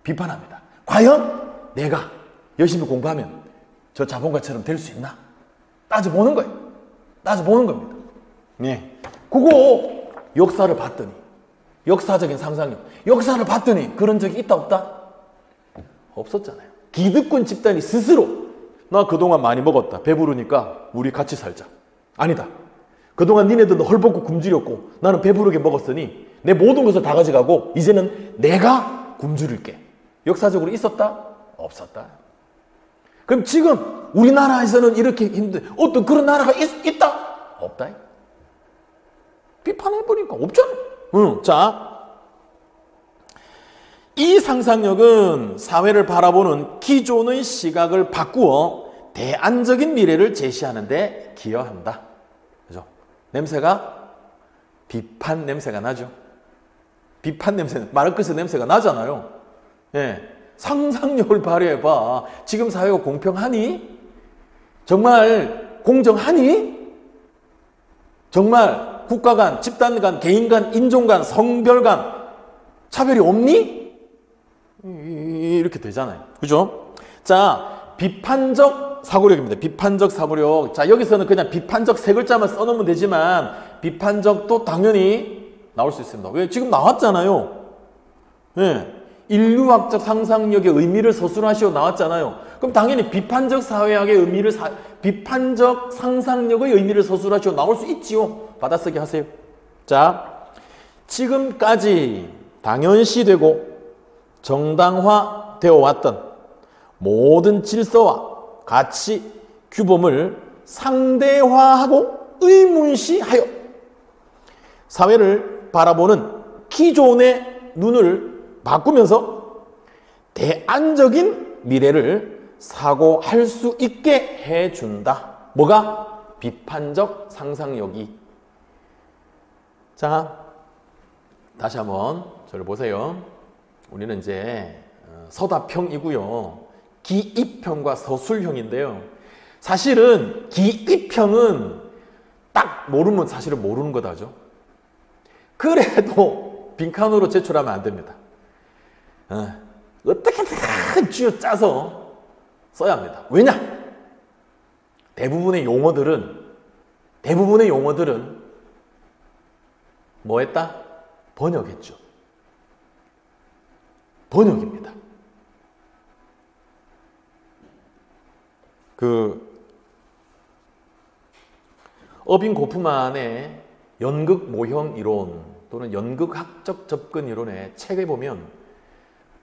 비판합니다. 과연 내가 열심히 공부하면 저 자본가처럼 될 수 있나? 따져보는 거예요. 따져보는 겁니다. 네. 그거 역사를 봤더니 역사적인 상상력. 역사를 봤더니 그런 적이 있다 없다? 없었잖아요. 기득권 집단이 스스로 나 그동안 많이 먹었다. 배부르니까 우리 같이 살자. 아니다. 그동안 니네들도 헐벗고 굶주렸고 나는 배부르게 먹었으니 내 모든 것을 다 가져가고 이제는 내가 굶주릴게. 역사적으로 있었다? 없었다. 그럼 지금 우리나라에서는 이렇게 힘든 어떤 그런 나라가 있다? 없다. 비판해보니까 없잖아. 자, 이 상상력은 사회를 바라보는 기존의 시각을 바꾸어 대안적인 미래를 제시하는 데 기여한다. 그죠? 냄새가 비판 냄새가 나죠. 비판 냄새, 마르크스 냄새가 나잖아요. 예. 상상력을 발휘해봐. 지금 사회가 공평하니? 정말 공정하니? 정말 국가 간, 집단 간, 개인 간, 인종 간, 성별 간 차별이 없니? 이렇게 되잖아요. 그죠? 자, 비판적 사고력입니다. 비판적 사고력. 자, 여기서는 그냥 비판적 세 글자만 써놓으면 되지만 비판적도 당연히 나올 수 있습니다. 왜? 지금 나왔잖아요. 예. 인류학적 상상력의 의미를 서술하시오 나왔잖아요. 그럼 당연히 비판적 사회학의 의미를 비판적 상상력의 의미를 서술하시오 나올 수 있지요. 받아쓰기 하세요. 자, 지금까지 당연시되고 정당화되어 왔던 모든 질서와 가치, 규범을 상대화하고 의문시하여 사회를 바라보는 기존의 눈을 바꾸면서 대안적인 미래를 사고할 수 있게 해준다. 뭐가? 비판적 상상력이. 자, 다시 한번 저를 보세요. 우리는 이제 서다평이고요. 기입형과 서술형인데요. 사실은 기입형은 딱 모르면 사실은 모르는 거다죠. 그래도 빈칸으로 제출하면 안 됩니다. 어떻게든 쥐어짜서 써야 합니다. 왜냐? 대부분의 용어들은 뭐 했다? 번역했죠. 번역입니다. 어빈 고프만의 연극 모형 이론 또는 연극학적 접근 이론의 책에 보면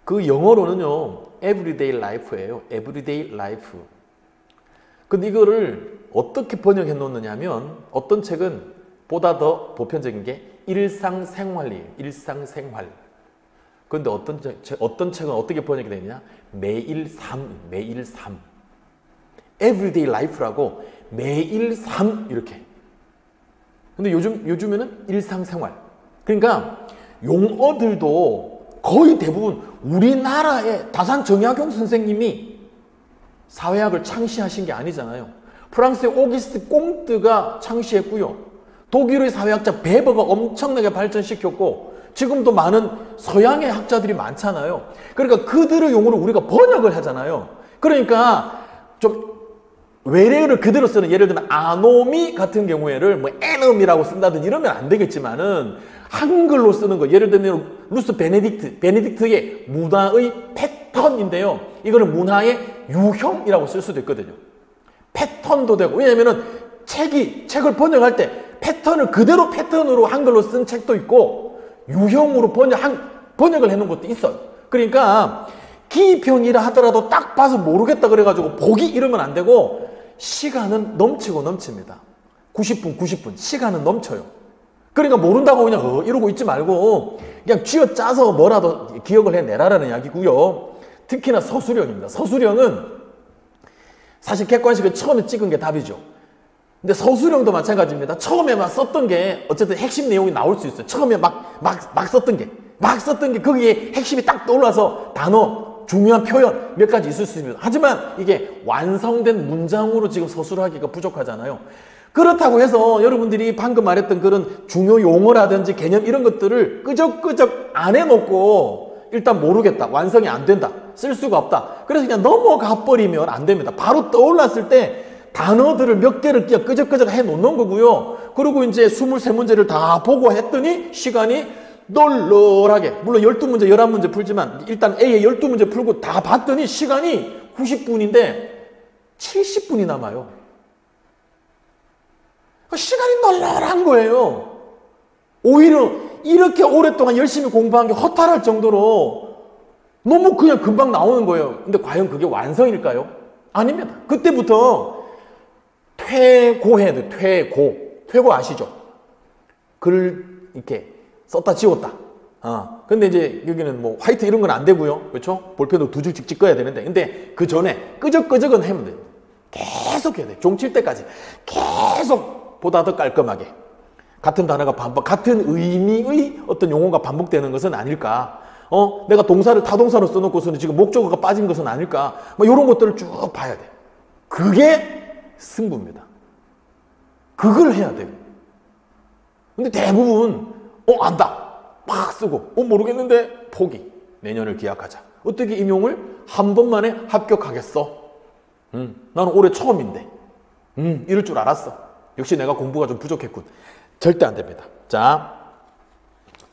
그 영어로는요, everyday life예요. everyday life. 근데 이거를 어떻게 번역해 놓느냐 하면 어떤 책은 보다 더 보편적인 게 일상생활이에요. 일상생활. 그런데 어떤 책은 어떻게 번역이 되느냐? 매일 삶. everyday life라고 매일 삶 이렇게. 근데 요즘에는 일상생활. 그러니까 용어들도 거의 대부분 우리나라의 다산정약용 선생님이 사회학을 창시하신 게 아니잖아요. 프랑스의 오기스트 꼼뜨가 창시했고요. 독일의 사회학자 베버가 엄청나게 발전시켰고 지금도 많은 서양의 학자들이 많잖아요. 그러니까 그들의 용어를 우리가 번역을 하잖아요. 그러니까 좀 외래어를 그대로 쓰는, 예를 들면 아노미 같은 경우에를 뭐 에넘이라고 쓴다든지 이러면 안 되겠지만은 한글로 쓰는 거, 예를 들면 루스 베네딕트의 문화의 패턴인데요. 이거는 문화의 유형이라고 쓸 수도 있거든요. 패턴도 되고, 왜냐면은 책을 번역할 때 패턴을 그대로 패턴으로 한글로 쓴 책도 있고 유형으로 번역을 해놓은 것도 있어요. 그러니까 기입형이라 하더라도 딱 봐서 모르겠다 그래가지고 보기 이러면 안 되고, 시간은 넘치고 넘칩니다. 90분 시간은 넘쳐요. 그러니까 모른다고 그냥 이러고 있지 말고 그냥 쥐어짜서 뭐라도 기억을 해내라라는 이야기고요. 특히나 서술형입니다. 서술형은 사실 객관식을 처음에 찍은 게 답이죠. 근데 서술형도 마찬가지입니다. 처음에 막 썼던 게 어쨌든 핵심 내용이 나올 수 있어요. 처음에 막 썼던 게 거기에 핵심이 딱 떠올라서 단어, 중요한 표현 몇 가지 있을 수 있습니다. 하지만 이게 완성된 문장으로 지금 서술하기가 부족하잖아요. 그렇다고 해서 여러분들이 방금 말했던 그런 중요 용어라든지 개념 이런 것들을 끄적끄적 안 해놓고 일단 모르겠다, 완성이 안 된다, 쓸 수가 없다, 그래서 그냥 넘어가 버리면 안 됩니다. 바로 떠올랐을 때 단어들을 몇 개를 그냥 끄적끄적 해놓는 거고요. 그리고 이제 23문제를 다 보고 했더니 시간이 널널하게, 물론 12문제, 11문제 풀지만 일단 A에 12문제 풀고 다 봤더니 시간이 90분인데 70분이 남아요. 시간이 널널한 거예요. 오히려 이렇게 오랫동안 열심히 공부한 게 허탈할 정도로 너무 그냥 금방 나오는 거예요. 근데 과연 그게 완성일까요? 아닙니다. 그때부터 퇴고해야 돼요. 퇴고 아시죠? 글 이렇게 썼다 지웠다. 근데 이제 여기는 뭐 화이트 이런 건 안 되고요. 그렇죠? 볼펜도 두 줄씩 찍어야 되는데, 근데 그 전에 끄적끄적은 하면 돼요. 계속 해야 돼요. 종칠 때까지 계속 보다 더 깔끔하게. 같은 단어가 같은 의미의 어떤 용어가 반복되는 것은 아닐까. 내가 동사를 타동사로 써놓고서는 지금 목적어가 빠진 것은 아닐까. 뭐 이런 것들을 쭉 봐야 돼. 그게 승부입니다. 그걸 해야 돼요. 근데 대부분 안다. 막 쓰고 모르겠는데 포기. 내년을 기약하자. 어떻게 임용을 한 번만에 합격하겠어? 나는 올해 처음인데 이럴 줄 알았어. 역시 내가 공부가 좀 부족했군. 절대 안 됩니다. 자,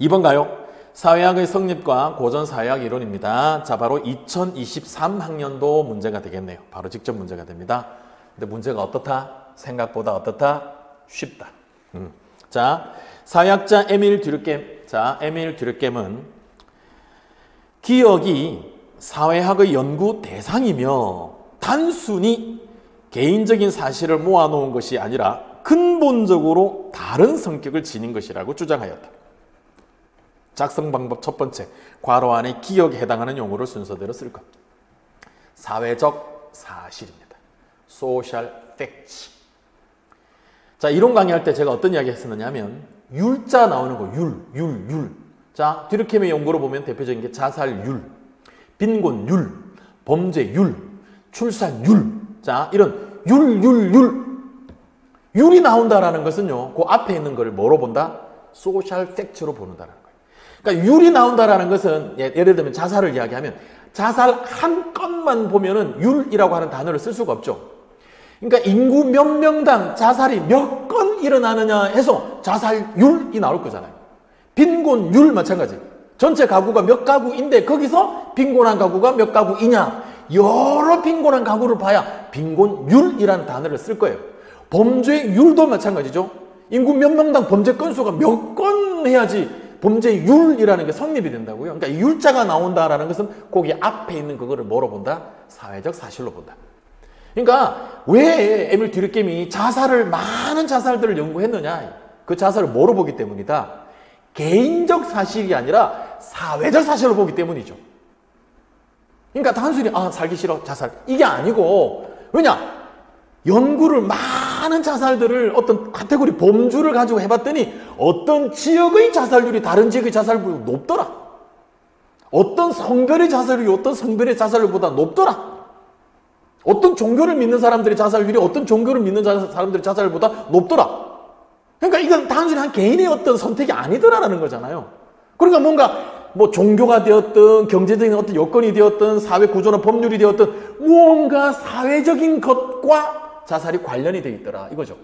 2번 가요. 사회학의 성립과 고전 사회학 이론입니다. 자, 바로 2023학년도 문제가 되겠네요. 바로 직접 문제가 됩니다. 근데 문제가 어떻다? 생각보다 어떻다? 쉽다. 자, 사회학자 에밀 듀르켐. 자, 에밀 듀르켐은 기억이 사회학의 연구 대상이며 단순히 개인적인 사실을 모아놓은 것이 아니라 근본적으로 다른 성격을 지닌 것이라고 주장하였다. 작성 방법 첫 번째, 괄호 안에 기억에 해당하는 용어를 순서대로 쓸 것. 사회적 사실입니다. Social facts. 자, 이론 강의할 때 제가 어떤 이야기 했었느냐 하면 율자 나오는 거, 율. 자, 듀르켐의 연구로 보면 대표적인 게 자살율, 빈곤율, 범죄율, 출산율. 자, 이런 율이 나온다라는 것은요, 그 앞에 있는 걸 뭐로 본다? 소셜 팩트로 보는다라는 거예요. 그러니까 율이 나온다라는 것은 예를 들면 자살을 이야기하면 자살 한 건만 보면은 율이라고 하는 단어를 쓸 수가 없죠. 그러니까 인구 몇 명당 자살이 몇 건 일어나느냐 해서 자살율이 나올 거잖아요. 빈곤율 마찬가지. 전체 가구가 몇 가구인데 거기서 빈곤한 가구가 몇 가구이냐. 여러 빈곤한 가구를 봐야 빈곤율이라는 단어를 쓸 거예요. 범죄율도 마찬가지죠. 인구 몇 명당 범죄 건수가 몇 건 해야지 범죄율이라는 게 성립이 된다고요. 그러니까 율자가 나온다라는 것은 거기 앞에 있는 그거를 뭐로 본다? 사회적 사실로 본다. 그러니까 왜 에밀 듀르켐이 많은 자살들을 연구했느냐? 그 자살을 뭐로 보기 때문이다? 개인적 사실이 아니라 사회적 사실로 보기 때문이죠. 그러니까 단순히 살기 싫어 자살 이게 아니고, 왜냐? 연구를 많은 자살들을 어떤 카테고리 범주를 가지고 해봤더니 어떤 지역의 자살률이 다른 지역의 자살률보다 높더라. 어떤 성별의 자살률이 어떤 성별의 자살률보다 높더라. 어떤 종교를 믿는 사람들의 자살률이 어떤 종교를 믿는 사람들의 자살률보다 높더라. 그러니까 이건 단순히 한 개인의 어떤 선택이 아니더라라는 거잖아요. 그러니까 뭔가 뭐 종교가 되었든 경제적인 어떤 여건이 되었든 사회 구조나 법률이 되었든 무언가 사회적인 것과 자살이 관련이 되어 있더라 이거죠.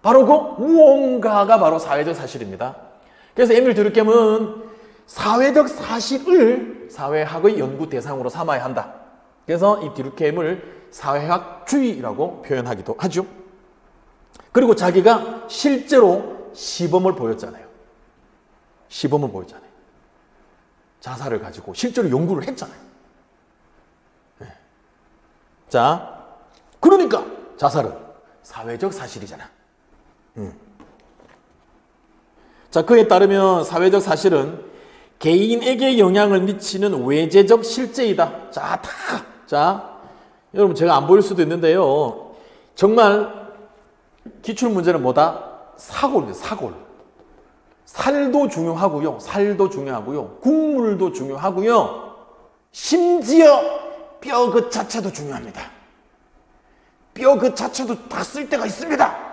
바로 그 무언가가 바로 사회적 사실입니다. 그래서 에밀 듀르켐은 사회적 사실을 사회학의 연구 대상으로 삼아야 한다. 그래서 이 듀르켐을 사회학주의라고 표현하기도 하죠. 그리고 자기가 실제로 시범을 보였잖아요. 자살을 가지고 실제로 연구를 했잖아요. 네. 자, 그러니까 자살은 사회적 사실이잖아. 자, 그에 따르면 사회적 사실은 개인에게 영향을 미치는 외재적 실제이다. 자, 여러분 제가 안 보일 수도 있는데요. 정말 기출문제는 뭐다? 사골입니다. 사골. 살도 중요하고요. 살도 중요하고요. 국물도 중요하고요. 심지어 뼈 그 자체도 중요합니다. 뼈 그 자체도 다 쓸 때가 있습니다.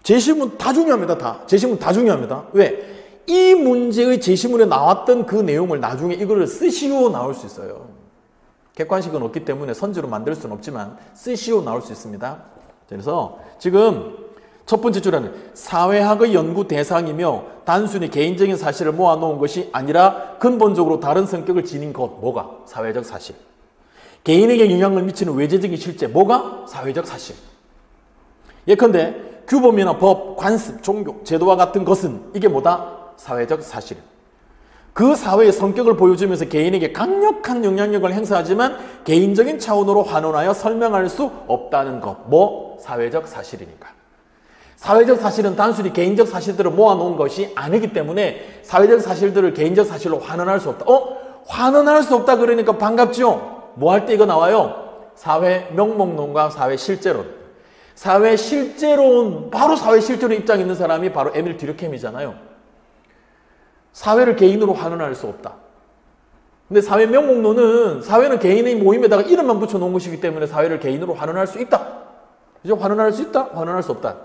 제시문 다 중요합니다. 다. 제시문 다 중요합니다. 왜? 이 문제의 제시문에 나왔던 그 내용을 나중에 이거를 쓰시오 나올 수 있어요. 객관식은 없기 때문에 선지로 만들 수는 없지만 쓰시오 나올 수 있습니다. 그래서 지금 첫 번째 줄에는 사회학의 연구 대상이며 단순히 개인적인 사실을 모아놓은 것이 아니라 근본적으로 다른 성격을 지닌 것. 뭐가? 사회적 사실. 개인에게 영향을 미치는 외재적인 실제. 뭐가? 사회적 사실. 예컨대 규범이나 법, 관습, 종교, 제도와 같은 것은 이게 뭐다? 사회적 사실. 그 사회의 성격을 보여주면서 개인에게 강력한 영향력을 행사하지만 개인적인 차원으로 환원하여 설명할 수 없다는 것. 뭐? 사회적 사실이니까. 사회적 사실은 단순히 개인적 사실들을 모아놓은 것이 아니기 때문에 사회적 사실들을 개인적 사실로 환원할 수 없다. 환원할 수 없다 그러니까 반갑죠? 뭐 할 때 이거 나와요? 사회 명목론과 사회 실제론. 사회 실제론, 바로 사회 실제론 입장에 있는 사람이 바로 에밀 듀르켐이잖아요. 사회를 개인으로 환원할 수 없다. 근데 사회 명목론은 사회는 개인의 모임에다가 이름만 붙여놓은 것이기 때문에 사회를 개인으로 환원할 수 있다. 그죠? 환원할 수 있다? 환원할 수 없다.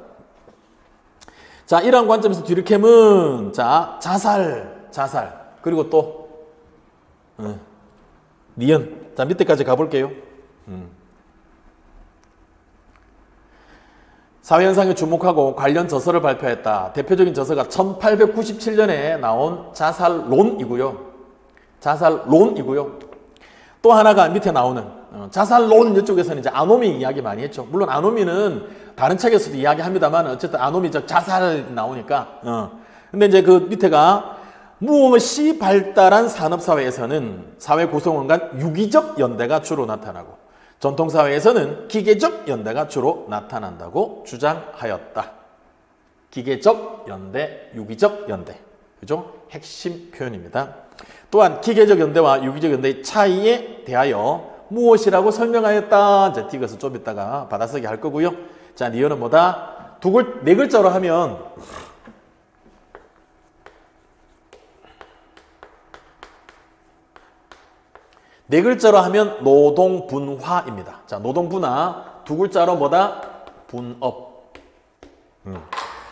자, 이러한 관점에서 듀르켐은 자살 그리고 또 니은. 자, 밑에까지 가볼게요. 사회현상에 주목하고 관련 저서를 발표했다. 대표적인 저서가 1897년에 나온 자살론이고요. 또 하나가 밑에 나오는 자살론. 이쪽에서는 이제 아노미 이야기 많이 했죠. 물론 아노미는 다른 책에서도 이야기합니다만 어쨌든 아노미적 자살 나오니까. 근데 이제 그 밑에가 무엇이 발달한 산업사회에서는 사회 구성원 간 유기적 연대가 주로 나타나고 전통사회에서는 기계적 연대가 주로 나타난다고 주장하였다. 기계적 연대, 유기적 연대. 그죠? 핵심 표현입니다. 또한 기계적 연대와 유기적 연대의 차이에 대하여 무엇이라고 설명하였다. 이제 이것은 좀 이따가 받아쓰기 할 거고요. 자, 니은은 뭐다? 네 글자로 하면 네 글자로 하면 노동분화입니다. 자, 노동분화. 두 글자로 뭐다? 분업.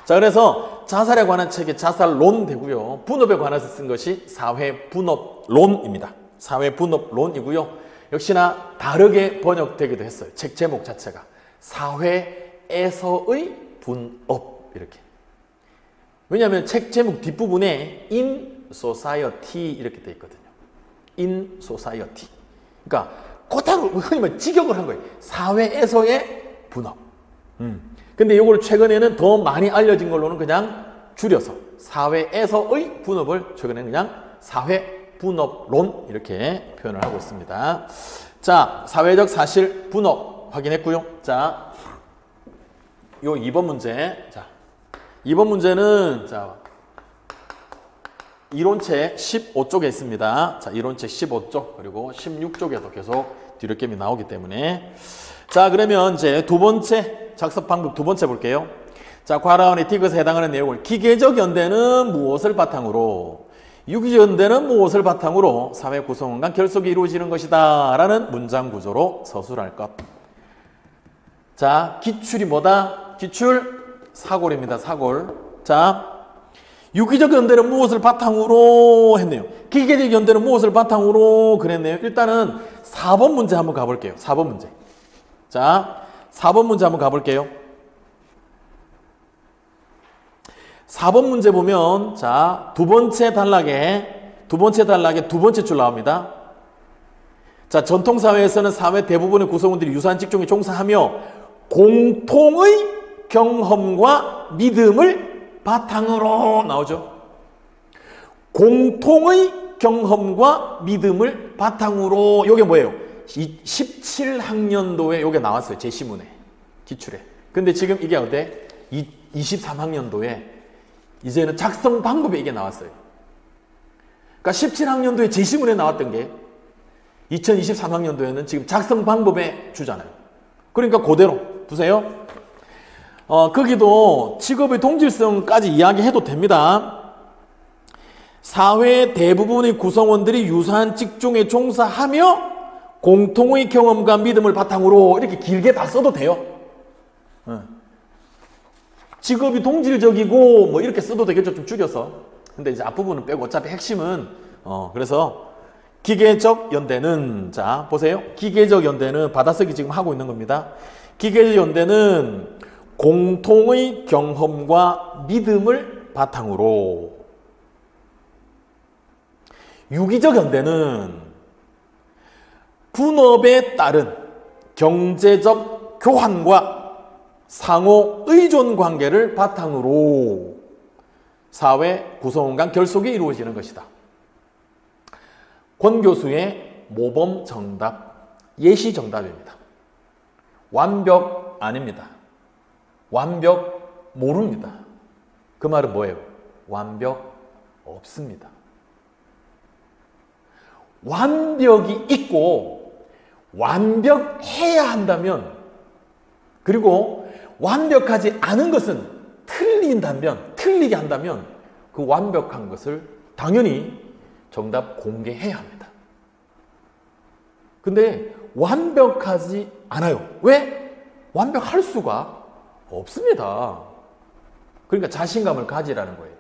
자, 그래서 자살에 관한 책이 자살론 되고요. 분업에 관해서 쓴 것이 사회분업론입니다. 사회분업론이고요. 역시나 다르게 번역되기도 했어요. 책 제목 자체가. 사회에서의 분업. 이렇게. 왜냐하면 책 제목 뒷부분에 in society 이렇게 돼 있거든요. in society. 그러니까 그대로 흔히 말 직역을 한 거예요. 사회에서의 분업. 근데 이걸 최근에는 더 많이 알려진 걸로는 그냥 줄여서 사회에서의 분업을 최근에는 그냥 사회분업론 이렇게 표현을 하고 있습니다. 자, 사회적 사실 분업 확인했고요. 자, 요 2번 문제. 자, 2번 문제는 자, 이론책 15쪽에 있습니다. 자, 이론책 15쪽 그리고 16쪽에도 계속 듀르켐이 나오기 때문에 자, 그러면 이제 두 번째 작성 방법 두 번째 볼게요. 자, 과라운의 디귿에 해당하는 내용을 기계적 연대는 무엇을 바탕으로 유기적 연대는 무엇을 바탕으로 사회 구성원 간 결속이 이루어지는 것이다 라는 문장 구조로 서술할 것. 자, 기출이 뭐다? 기출 사골입니다. 사골. 자, 유기적 연대는 무엇을 바탕으로 했네요. 기계적 연대는 무엇을 바탕으로 그랬네요. 일단은 4번 문제 한번 가볼게요. 4번 문제. 자, 4번 문제 한번 가볼게요. 4번 문제 보면 자, 두 번째 단락에 두 번째 줄 나옵니다. 자, 전통사회에서는 사회 대부분의 구성원들이 유사한 직종에 종사하며 공통의 경험과 믿음을 바탕으로 나오죠. 공통의 경험과 믿음을 바탕으로. 이게 뭐예요? 17학년도에 이게 나왔어요. 제시문에 기출에. 근데 지금 이게 어때? 23학년도에 이제는 작성 방법에 이게 나왔어요. 그러니까 17학년도에 제시문에 나왔던 게 2023학년도에는 지금 작성 방법에 주잖아요. 그러니까 그대로 보세요. 거기도 직업의 동질성까지 이야기해도 됩니다. 사회의 대부분의 구성원들이 유사한 직종에 종사하며 공통의 경험과 믿음을 바탕으로 이렇게 길게 다 써도 돼요. 직업이 동질적이고 뭐 이렇게 써도 되겠죠. 좀 줄여서. 근데 이제 앞부분은 빼고 어차피 핵심은 그래서 기계적 연대는 자 보세요. 기계적 연대는 받아쓰기 지금 하고 있는 겁니다. 기계적 연대는 공통의 경험과 믿음을 바탕으로, 유기적 연대는 분업에 따른 경제적 교환과 상호 의존 관계를 바탕으로 사회 구성원 간 결속이 이루어지는 것이다. 권 교수의 모범 정답, 예시 정답입니다. 완벽 아닙니다. 완벽 모릅니다. 그 말은 뭐예요? 완벽 없습니다. 완벽이 있고 완벽해야 한다면, 그리고 완벽하지 않은 것은 틀리게 한다면 그 완벽한 것을 당연히 정답 공개해야 합니다. 근데 완벽하지 않아요. 왜? 완벽할 수가 없습니다. 그러니까 자신감을 가지라는 거예요.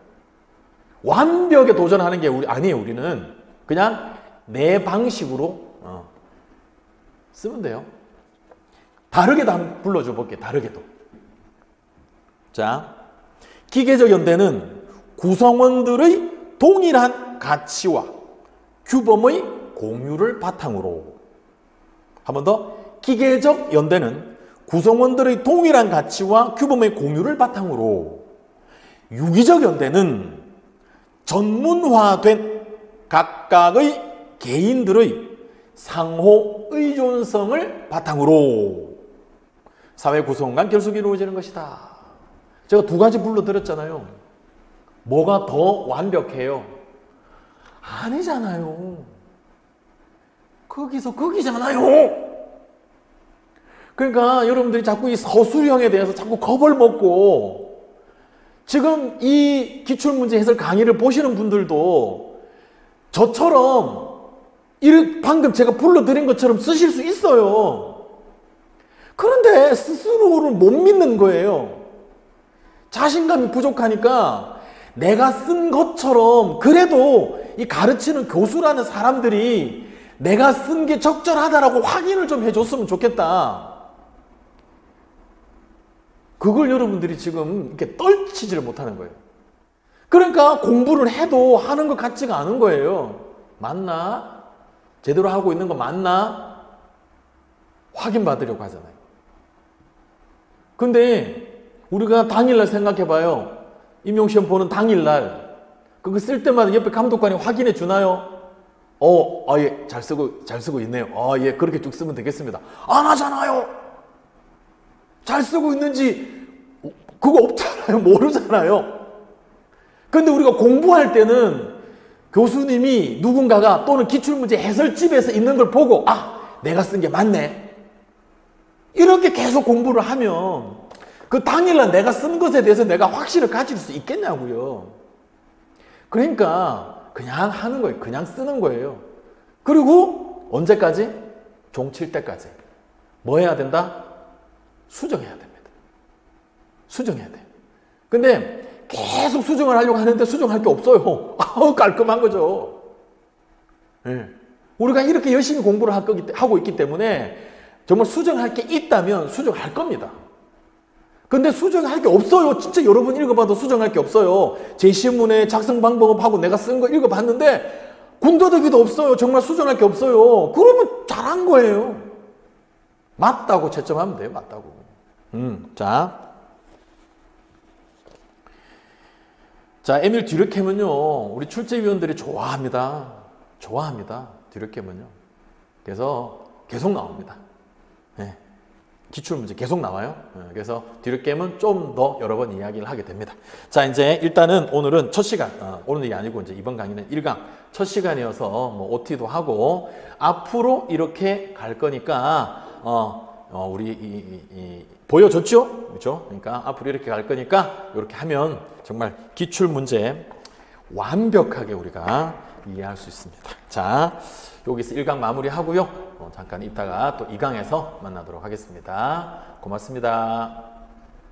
완벽에 도전하는 게 아니에요. 우리는 그냥 내 방식으로 쓰면 돼요. 다르게도 한번 불러줘 볼게요. 다르게도. 자, 기계적 연대는 구성원들의 동일한 가치와 규범의 공유를 바탕으로. 한 번 더. 기계적 연대는 구성원들의 동일한 가치와 규범의 공유를 바탕으로. 유기적 연대는 전문화된 각각의 개인들의 상호 의존성을 바탕으로 사회 구성원 간 결속이 이루어지는 것이다. 제가 두 가지 불러드렸잖아요. 뭐가 더 완벽해요? 아니잖아요. 거기서 거기잖아요. 그러니까 여러분들이 자꾸 이 서술형에 대해서 자꾸 겁을 먹고, 지금 이 기출문제 해설 강의를 보시는 분들도 저처럼 방금 제가 불러드린 것처럼 쓰실 수 있어요. 그런데 스스로를 못 믿는 거예요. 자신감이 부족하니까 내가 쓴 것처럼, 그래도 이 가르치는 교수라는 사람들이 내가 쓴 게 적절하다라고 확인을 좀 해줬으면 좋겠다. 그걸 여러분들이 지금 이렇게 떨치지를 못하는 거예요. 그러니까 공부를 해도 하는 것 같지가 않은 거예요. 맞나? 제대로 하고 있는 거 맞나? 확인받으려고 하잖아요. 근데 우리가 당일날 생각해봐요. 임용시험 보는 당일날 그거 쓸 때마다 옆에 감독관이 확인해 주나요? 예, 잘 쓰고 있네요. 예, 그렇게 쭉 쓰면 되겠습니다. 안 하잖아요. 잘 쓰고 있는지 그거 없잖아요. 모르잖아요. 근데 우리가 공부할 때는 교수님이 누군가가 또는 기출문제 해설집에서 있는 걸 보고 내가 쓴 게 맞네. 이렇게 계속 공부를 하면 그 당일날 내가 쓴 것에 대해서 내가 확신을 가질 수 있겠냐고요. 그러니까 그냥 하는 거예요. 그냥 쓰는 거예요. 그리고 언제까지? 종칠 때까지. 뭐 해야 된다? 수정해야 됩니다. 수정해야 돼요. 근데 계속 수정을 하려고 하는데 수정할 게 없어요. 깔끔한 거죠. 네. 우리가 이렇게 열심히 공부를 하고 있기 때문에 정말 수정할 게 있다면 수정할 겁니다. 근데 수정할 게 없어요. 진짜 여러분 읽어봐도 수정할 게 없어요. 제시문의 작성 방법하고 내가 쓴 거 읽어봤는데 군더더기도 없어요. 정말 수정할 게 없어요. 그러면 잘한 거예요. 맞다고 채점하면 돼요. 맞다고. 자, 에밀 듀르켐은요, 우리 출제위원들이 좋아합니다. 듀르켐은요. 그래서 계속 나옵니다. 네. 기출문제 계속 나와요. 그래서 뒤를 깨면 좀 더 여러 번 이야기를 하게 됩니다. 자, 이제 일단은 오늘은 첫 시간, 오늘이 아니고 이제 이번 강의는 1강 첫 시간이어서 뭐 OT도 하고 앞으로 이렇게 갈 거니까 우리 보여줬죠? 그렇죠? 그러니까 앞으로 이렇게 갈 거니까 이렇게 하면 정말 기출 문제 완벽하게 우리가 이해할 수 있습니다. 자, 여기서 1강 마무리하고요. 잠깐 이따가 또 2강에서 만나도록 하겠습니다. 고맙습니다.